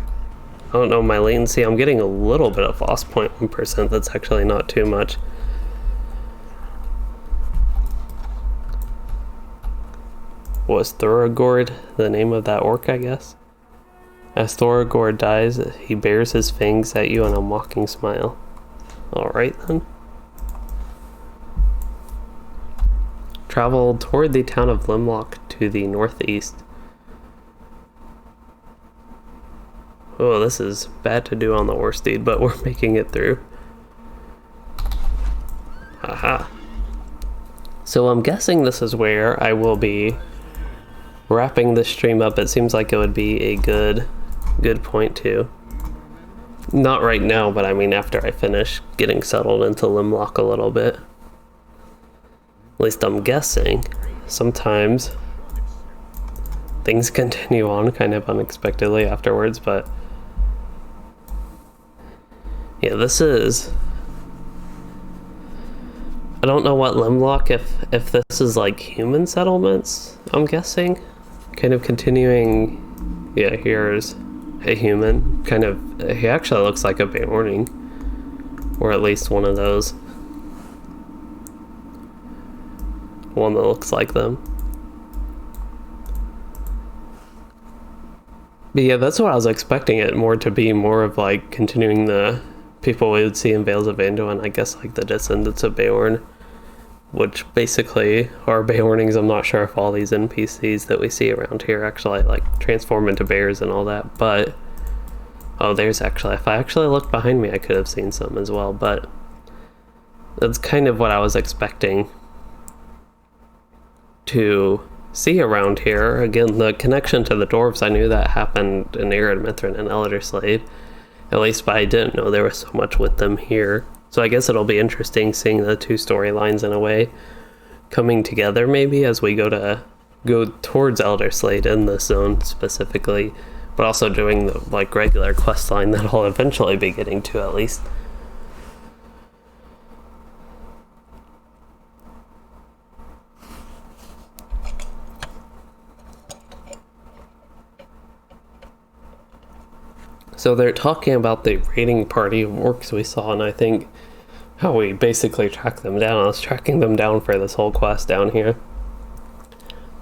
[SPEAKER 1] I don't know my latency. I'm getting a little bit of loss 0.1%. That's actually not too much. Was Thorogord the name of that orc, I guess? As Thorogord dies, he bares his fangs at you in a mocking smile. Alright then. Travel toward the town of Limlock to the northeast. Oh, this is bad to do on the horse steed, but we're making it through. Haha. So I'm guessing this is where I will be wrapping this stream up. It seems like it would be a good point to. Not right now, but I mean after I finish getting settled into Limlock a little bit. At least I'm guessing. Sometimes things continue on kind of unexpectedly afterwards, but yeah, this is, I don't know what Limlock, if this is like human settlements, I'm guessing. Kind of continuing, yeah, here's a human. Kind of, he actually looks like a Beorning, or at least one of those. One that looks like them. But yeah, that's what I was expecting it more to be, more of like continuing the people we would see in Vales of Anduin, I guess like the descendants of Beorn, which basically are Beornings. I'm not sure if all these NPCs that we see around here actually like transform into bears and all that, but oh, there's actually, if I actually looked behind me I could have seen some as well, but that's kind of what I was expecting to see around here. Again, the connection to the dwarves, I knew that happened in Ered Mithrin and Elder Slade, at least, but I didn't know there was so much with them here. So I guess it'll be interesting seeing the two storylines in a way coming together maybe as we go towards Elder Slade in this zone specifically, but also doing the like regular quest line that I'll eventually be getting to at least. So they're talking about the raiding party of orcs we saw, and I think how we basically track them down. I was tracking them down for this whole quest down here.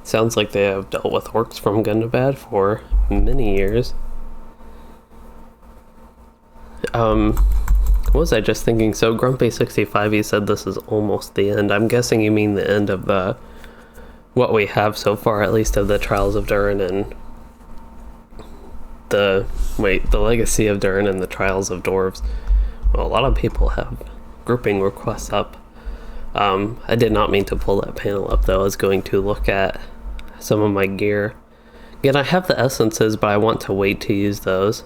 [SPEAKER 1] Sounds like they have dealt with orcs from Gundabad for many years. What was I just thinking? So Grumpy65, he said this is almost the end. I'm guessing you mean the end of the what we have so far, at least of the Trials of Durin and the Legacy of Durin and the Trials of Dwarves. Well, a lot of people have grouping requests up. I did not mean to pull that panel up though. I was going to look at some of my gear. Again, I have the essences, but I want to wait to use those.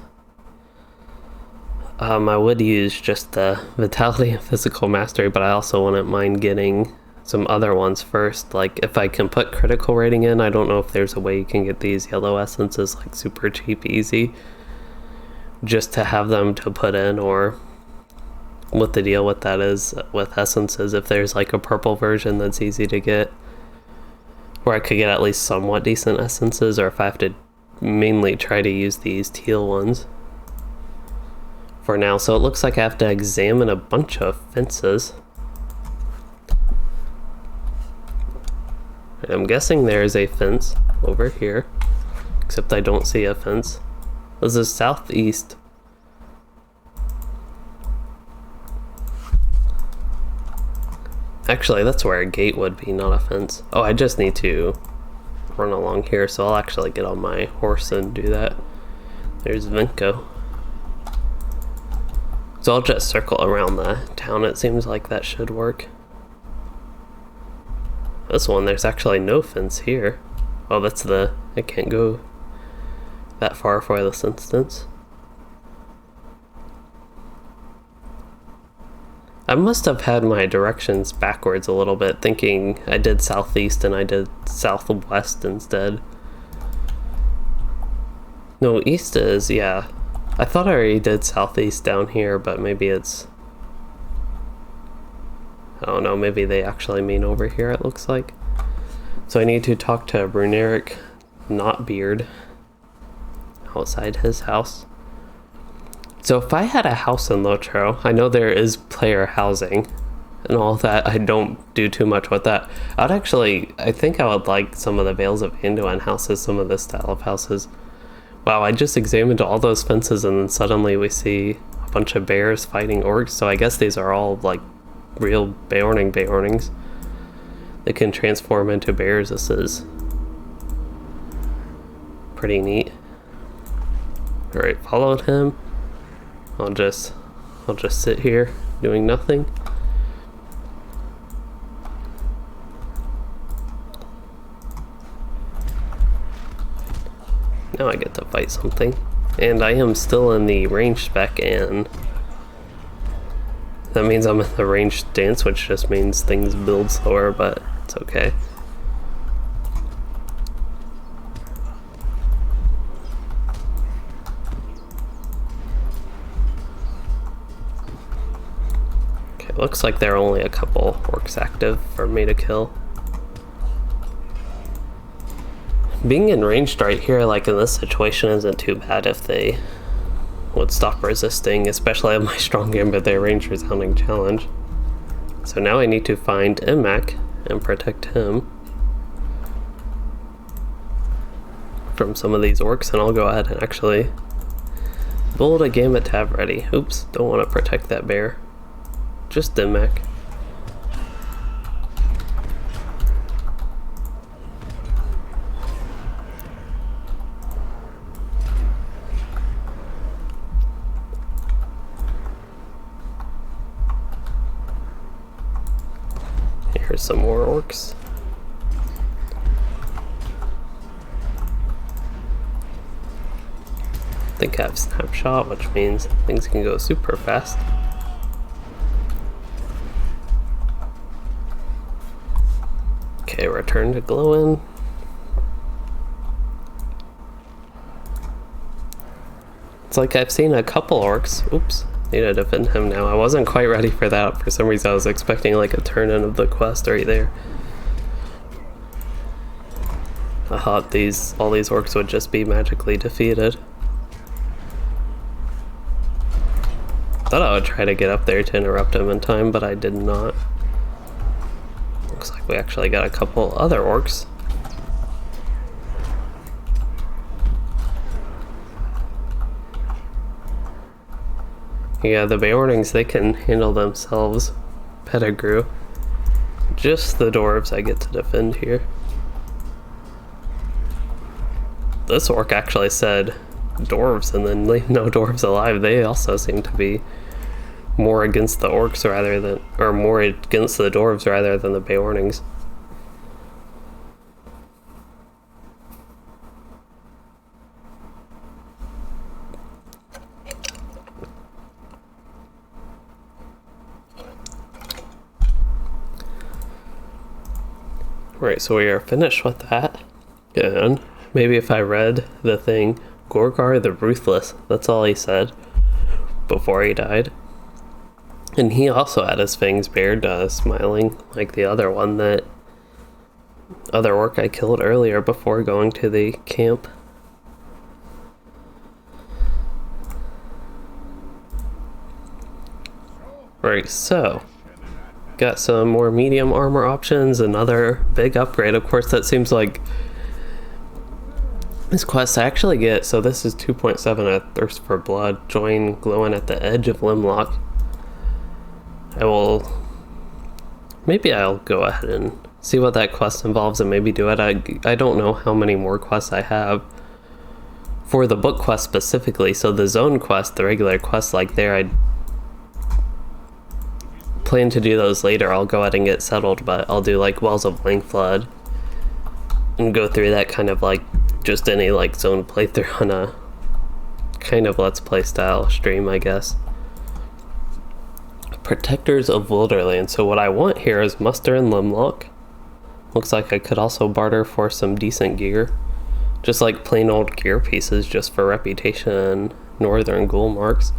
[SPEAKER 1] I would use just the Vitality and Physical Mastery, but I also wouldn't mind getting some other ones first. Like if I can put critical rating in, I don't know if there's a way you can get these yellow essences like super cheap, easy, just to have them to put in, or what the deal with that is with essences, if there's like a purple version that's easy to get where I could get at least somewhat decent essences, or if I have to mainly try to use these teal ones for now. So it looks like I have to examine a bunch of fences. I'm guessing there's a fence over here, except I don't see a fence. This is southeast. Actually, that's where a gate would be, not a fence. Oh, I just need to run along here, so I'll actually get on my horse and do that. There's Vinco. So I'll just circle around the town. It seems like that should work. This one, there's actually no fence here. Oh, that's the... I can't go that far for this instance. I must have had my directions backwards a little bit, thinking I did southeast and I did southwest instead. No, east is, yeah. I thought I already did southeast down here, but maybe it's... I don't know, maybe they actually mean over here, it looks like. So I need to talk to Bruneric Knotbeard outside his house. So if I had a house in LOTRO, I know there is player housing and all that. I don't do too much with that. I'd actually, I think I would like some of the Vales of Anduin houses, some of this style of houses. Wow, I just examined all those fences and then suddenly we see a bunch of bears fighting orcs. So I guess these are all like real Beornings. They can transform into bears. This is pretty neat. Alright, followed him. I'll just sit here doing nothing. Now I get to fight something. And I am still in the range spec, and that means I'm in the range stance, which just means things build slower, but it's okay. Looks like there are only a couple orcs active for me to kill. Being in ranged right here, like in this situation, isn't too bad if they would stop resisting, especially at my strong gambit their range resounding challenge. So now I need to find Imak and protect him from some of these orcs, and I'll go ahead and actually build a gambit tab ready. Oops, don't want to protect that bear. Just Imak. Here's some more orcs. I think I have snapshot, which means things can go super fast. Okay, return to Glowin. It's like I've seen a couple orcs. Oops, need to defend him now. I wasn't quite ready for that. For some reason I was expecting like a turn in of the quest right there. I thought all these orcs would just be magically defeated. Thought I would try to get up there to interrupt him in time, but I did not. Looks like we actually got a couple other orcs. Yeah, the Beornings, they can handle themselves. Pettigrew. Just the dwarves I get to defend here. This orc actually said dwarves and then leave no dwarves alive. They also seem to be more against the orcs rather than, or more against the dwarves rather than the Beornings. Right, so we are finished with that. And maybe if I read the thing, Gorgar the Ruthless, that's all he said before he died. And he also had his fangs bared, smiling like the other one, that other orc I killed earlier before going to the camp. Right, so got some more medium armor options, another big upgrade. Of course, that seems like this quest I actually get. So this is 2.7 at Thirst for Blood. Join Glowing at the Edge of Limlock. Maybe I'll go ahead and see what that quest involves and maybe do it. I don't know how many more quests I have for the book quest specifically. So the zone quest, the regular quest like there, I plan to do those later. I'll go ahead and get settled, but I'll do like Wells of Langflood and go through that kind of like just any like zone playthrough on a kind of let's play style stream, I guess. Protectors of Wilderland. So what I want here is muster and limlock. Looks like I could also barter for some decent gear, just like plain old gear pieces just for reputation and northern ghoul marks.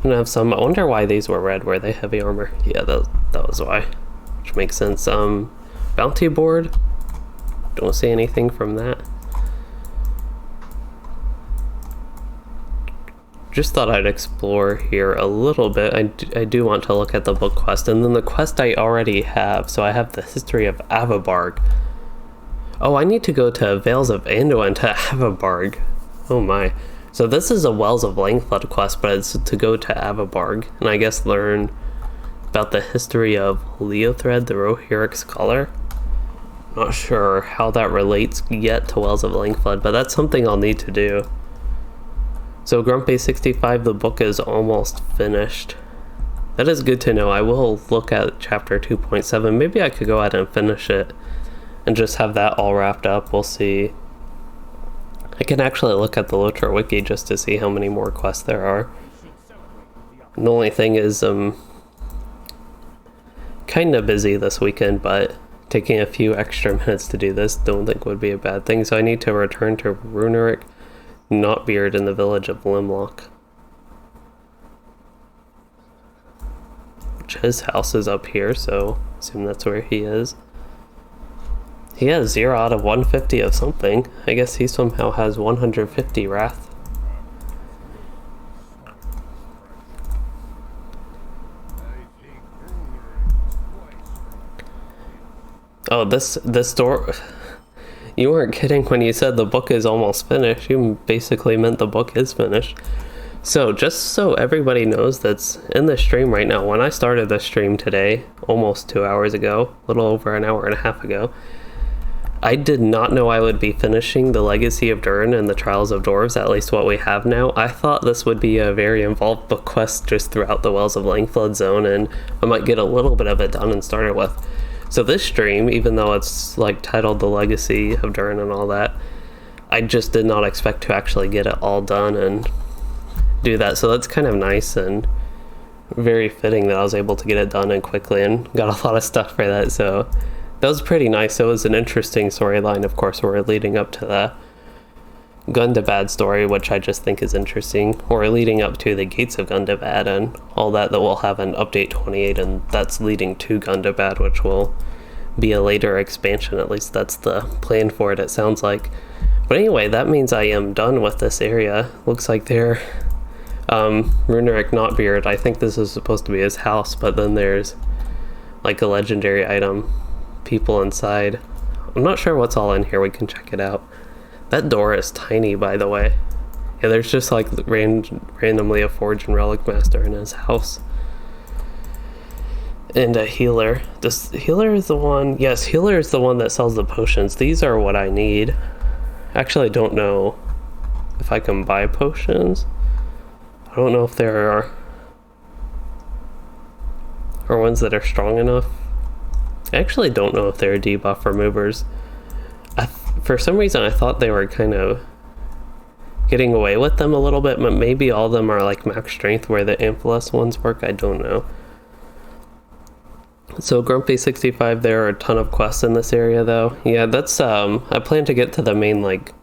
[SPEAKER 1] And I have some. I wonder why these were red. Were they heavy armor? Yeah, that was why, which makes sense. Bounty board, don't see anything from that. Just thought I'd explore here a little bit. I do want to look at the book quest, and then the quest I already have. So I have the history of Avabarg. Oh, I need to go to Vales of Anduin to Avabarg. Oh my. So this is a Wells of Langflood quest, but it's to go to Avabarg, and I guess learn about the history of Leothred, the Rohirric scholar. Not sure how that relates yet to Wells of Langflood, but that's something I'll need to do. So Grumpy65, the book is almost finished. That is good to know. I will look at chapter 2.7. Maybe I could go ahead and finish it and just have that all wrapped up. We'll see. I can actually look at the LOTRO wiki just to see how many more quests there are. And the only thing is kind of busy this weekend, but taking a few extra minutes to do this don't think would be a bad thing. So I need to return to Runeric Knotbeard in the village of Limlock, which his house is up here, so I assume that's where he is. He has 0 out of 150 of something. I guess he somehow has 150 wrath. Oh, this door. You weren't kidding when you said the book is almost finished. You basically meant the book is finished. So just so everybody knows that's in the stream right now, when I started the stream today, almost 2 hours ago, a little over an hour and a half ago, I did not know I would be finishing the Legacy of Durin and the Trials of Dwarves, at least what we have now. I thought this would be a very involved book quest just throughout the Wells of Langflood zone, and I might get a little bit of it done and started with. So this stream, even though it's like titled The Legacy of Durin and all that, I just did not expect to actually get it all done and do that. So that's kind of nice and very fitting that I was able to get it done and quickly and got a lot of stuff for that. So that was pretty nice. It was an interesting storyline. Of course, we're leading up to the Gundabad story, which I just think is interesting. We're leading up to the Gates of Gundabad and all that we'll have in Update 28, and that's leading to Gundabad, which will be a later expansion. At least that's the plan for it, it sounds like. But anyway, that means I am done with this area. Looks like they're Runeric Knotbeard. I think this is supposed to be his house, but then there's like a legendary item. People inside. I'm not sure what's all in here. We can check it out. That door is tiny, by the way. Yeah, there's just like randomly a Forge and Relic Master in his house. And a healer. This healer is the one... Yes, healer is the one that sells the potions. These are what I need. Actually, I don't know if I can buy potions. I don't know if there are ones that are strong enough. I actually don't know if they're debuff removers. For some reason I thought they were kind of getting away with them a little bit, but maybe all of them are like max strength where the Amphilis ones work. I don't know. So Grumpy65, there are a ton of quests in this area though. Yeah, that's I plan to get to the main like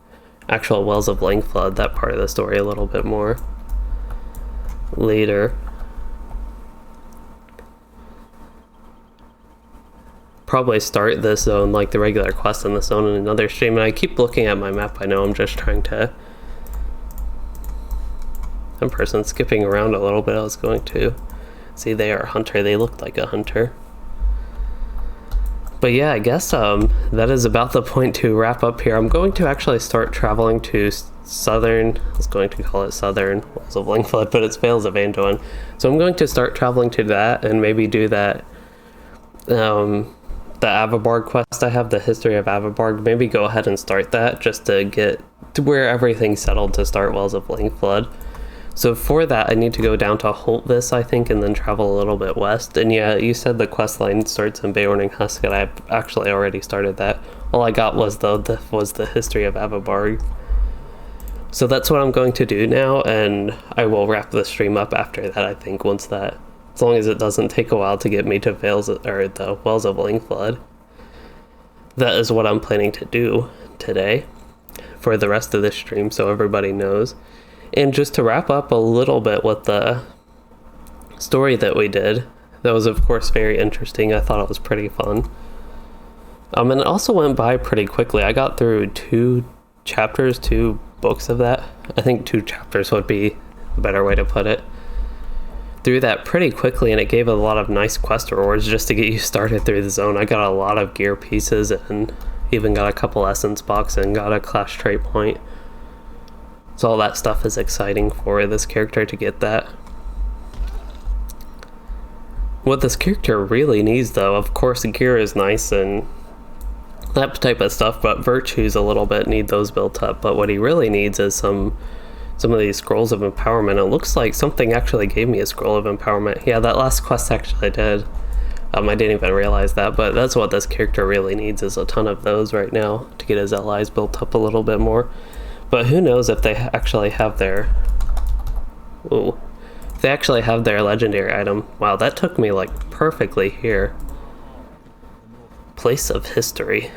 [SPEAKER 1] actual Wells of Langflood, that part of the story, a little bit more later. Probably start this zone like the regular quest in this zone in another stream, and I keep looking at my map. I know I'm just trying to That person's skipping around a little bit. I was going to see they are a hunter. They looked like a hunter. But yeah, I guess that is about the point to wrap up here. I'm going to actually start traveling to southern, I was going to call it southern Wells of Langflood, but it's Vales of Anduin. So I'm going to start traveling to that and maybe do that, the Avebarg quest I have, the history of Avebarg. Maybe go ahead and start that just to get to where everything's settled to start Wells of Langflood. So for that, I need to go down to Holtvis, I think, and then travel a little bit west. And yeah, you said the quest line starts in Beorning Husk, and I actually already started that. All I got was the history of Avebarg. So that's what I'm going to do now, and I will wrap the stream up after that, I think, once that, as long as it doesn't take a while to get me to the Wells of Langflood. That is what I'm planning to do today for the rest of this stream, so everybody knows. And just to wrap up a little bit with the story that we did, that was of course very interesting. I thought it was pretty fun. And it also went by pretty quickly. I got through 2 books of that. I think 2 chapters would be a better way to put it. Through that pretty quickly, and it gave a lot of nice quest rewards just to get you started through the zone. I got a lot of gear pieces and even got a couple essence boxes and got a clash trait point. So all that stuff is exciting for this character to get that. What this character really needs, though, of course gear is nice and that type of stuff, but virtues a little bit need those built up. But what he really needs is some of these scrolls of empowerment. It looks like something actually gave me a scroll of empowerment. Yeah, that last quest actually did. I didn't even realize that, but that's what this character really needs, is a ton of those right now to get his allies built up a little bit more. But who knows if they actually have their... Ooh. If they actually have their legendary item. Wow, that took me like perfectly here. Place of history.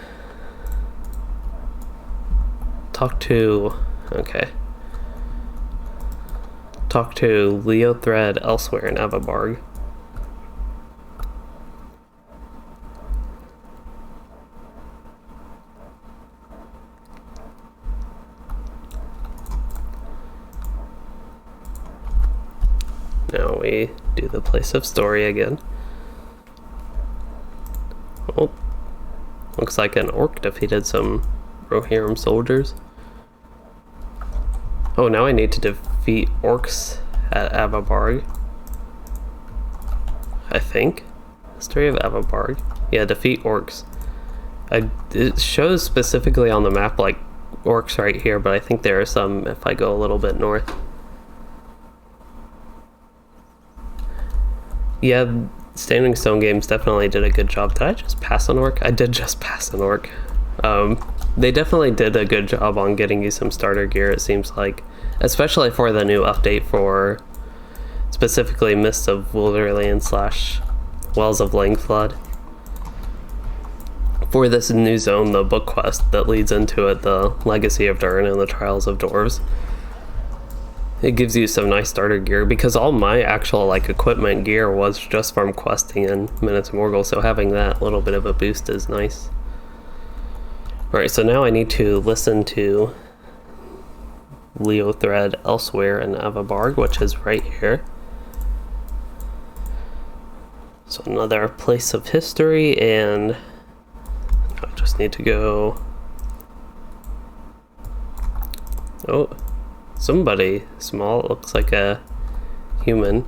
[SPEAKER 1] Talk to... Okay. Talk to Leothred elsewhere in Avebarg. Now we do the place of story again. Oh, looks like an orc defeated some Rohirrim soldiers. Oh, now I need to defeat orcs at Avebarg. I think. History of Avebarg. Yeah, defeat orcs. It shows specifically on the map like orcs right here, but I think there are some if I go a little bit north. Yeah, Standing Stone Games definitely did a good job. Did I just pass an orc? I did just pass an orc. They definitely did a good job on getting you some starter gear, it seems like. Especially for the new update for specifically Mist of Wildland / Wells of Langflood. For this new zone, the book quest that leads into it, the Legacy of Durin and the Trials of Dwarves. It gives you some nice starter gear, because all my actual like equipment gear was just from questing in Minas Morgul, so having that little bit of a boost is nice. Alright, so now I need to listen to Leothred elsewhere in Avebarg, which is right here. So another place of history, and I just need to go... Oh, somebody small, looks like a human.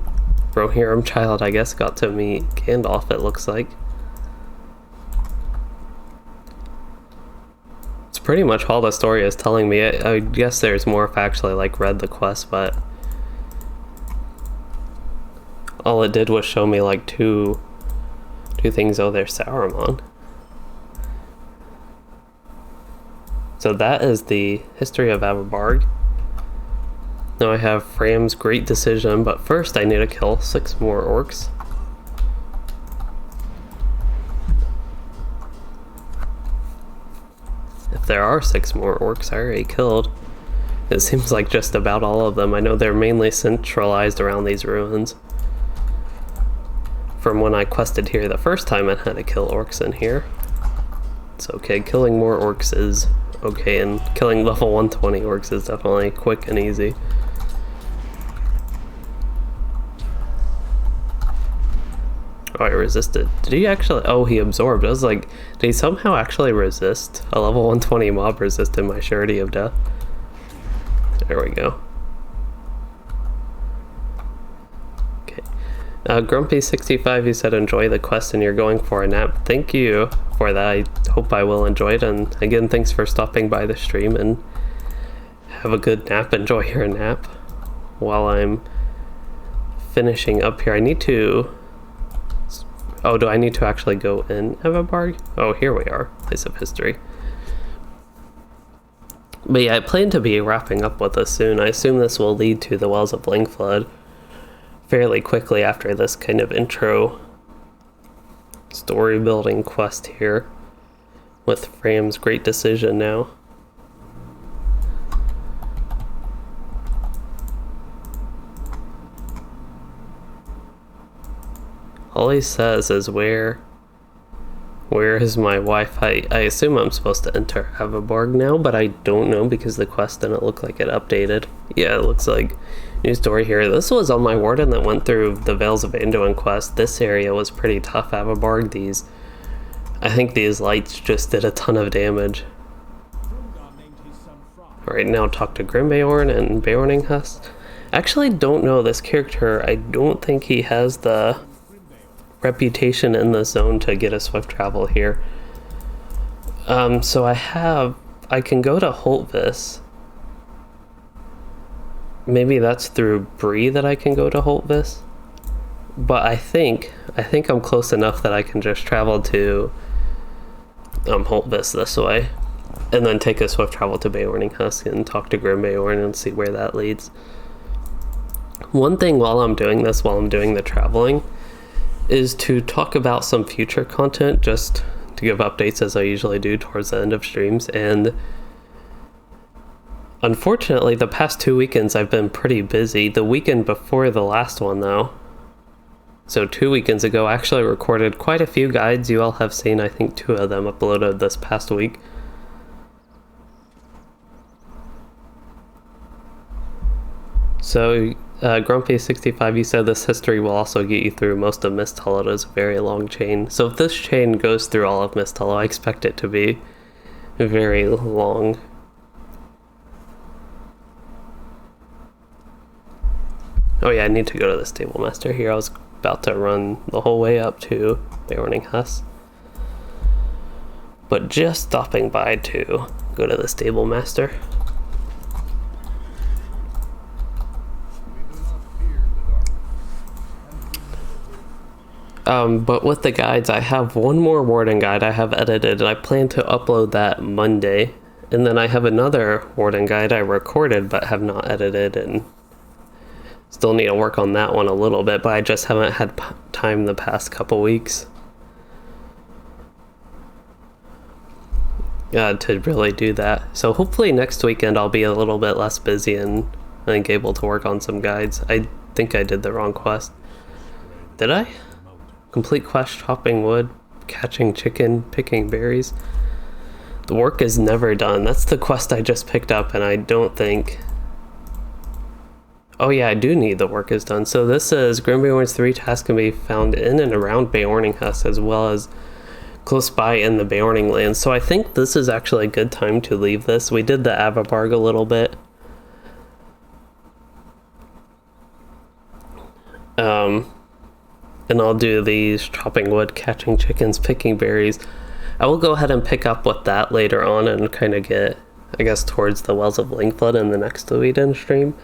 [SPEAKER 1] Rohirrim child, I guess, got to meet Gandalf, it looks like. It's pretty much all the story is telling me. I guess there's more if I actually like read the quest, but all it did was show me like two things. Oh, there's Sauron. So that is the history of Avebarg. Now I have Fram's great decision, but first I need to kill 6 more orcs. If there are 6 more orcs I already killed. It seems like just about all of them. I know they're mainly centralized around these ruins. From when I quested here the first time, I had to kill orcs in here. It's okay, killing more orcs is okay, and killing level 120 orcs is definitely quick and easy. Oh, I resisted. Did he actually? Oh, he absorbed. I was like, did he somehow actually resist? A level 120 mob resisted my surety of death. There we go. Okay. Grumpy65, you said enjoy the quest and you're going for a nap. Thank you for that. I hope I will enjoy it. And again, thanks for stopping by the stream and have a good nap. Enjoy your nap while I'm finishing up here. I need to... Oh, do I need to actually go in Erebor? Oh, here we are. Place of history. But yeah, I plan to be wrapping up with this soon. I assume this will lead to the Wells of Langflood fairly quickly after this kind of intro story building quest here with Fram's great decision now. All he says is where is my Wi-Fi? I assume I'm supposed to enter Erebor now, but I don't know because the quest didn't look like it updated. Yeah, it looks like new story here. This was on my warden that went through the Vales of Anduin quest. This area was pretty tough, Erebor. I think these lights just did a ton of damage. Alright, now talk to Grimbeorn and Beorninghus. Actually don't know this character. I don't think he has the reputation in the zone to get a swift travel here. So I can go to Holtvis. Maybe that's through Bree that I can go to Holtvis. But I think I'm close enough that I can just travel to Holtvis this way. And then take a swift travel to Beorninghus and talk to Grimbeorn and see where that leads. One thing while I'm doing the traveling, is to talk about some future content, just to give updates as I usually do towards the end of streams. And unfortunately, the past 2 weekends I've been pretty busy. The weekend before the last one, though, so 2 weekends ago, I actually recorded quite a few guides. You all have seen, I think, 2 of them uploaded this past week. So Grumpy65, you said this history will also get you through most of Mist Hollow. It is a very long chain. So if this chain goes through all of Mist Hollow, I expect it to be very long. Oh yeah, I need to go to the Stable Master here. I was about to run the whole way up to Beorninghus, but just stopping by to go to the Stable Master. But with the guides, I have one more warden guide I have edited, and I plan to upload that Monday. And then I have another warden guide I recorded but have not edited, and still need to work on that one a little bit, but I just haven't had time the past couple weeks to really do that. So hopefully next weekend I'll be a little bit less busy and I think able to work on some guides. I think I did the wrong quest. Did I? Complete quest, chopping wood, catching chicken, picking berries. The work is never done. That's the quest I just picked up, and I don't think... Oh yeah, I do need the work is done. So this is Grimbeorn's 3 tasks can be found in and around Beorninghus, as well as close by in the Beorning lands. So I think this is actually a good time to leave this. We did the Erebor a little bit. And I'll do these chopping wood, catching chickens, picking berries. I will go ahead and pick up with that later on and kind of get, I guess, towards the Wells of Langflood in the next Loueyden stream.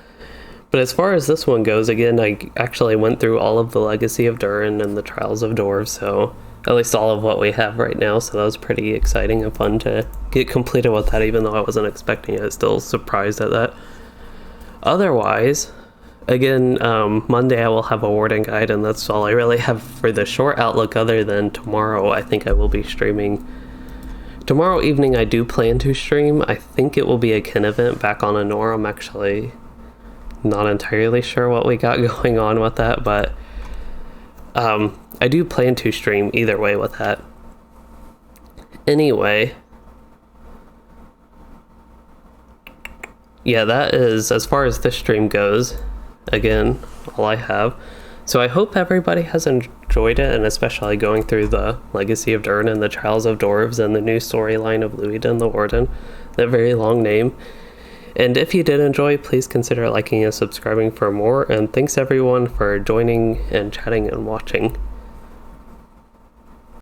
[SPEAKER 1] But as far as this one goes, again, I actually went through all of the Legacy of Durin and the Trials of Dwarves, so at least all of what we have right now, so that was pretty exciting and fun to get completed with that, even though I wasn't expecting it. Still surprised at that. Otherwise, again, Monday I will have a warden guide, and that's all I really have for the short outlook, other than tomorrow I think I will be streaming. Tomorrow evening I do plan to stream. I think it will be a Kin event back on Anor. I'm actually not entirely sure what we got going on with that, but I do plan to stream either way with that. Anyway, yeah, that is, as far as this stream goes, again, all I have. So I hope everybody has enjoyed enjoyed it, and especially going through the Legacy of Durin and the Trials of Dwarves and the new storyline of Loueyden the Warden, that very long name. And if you did enjoy, please consider liking and subscribing for more, and thanks everyone for joining and chatting and watching.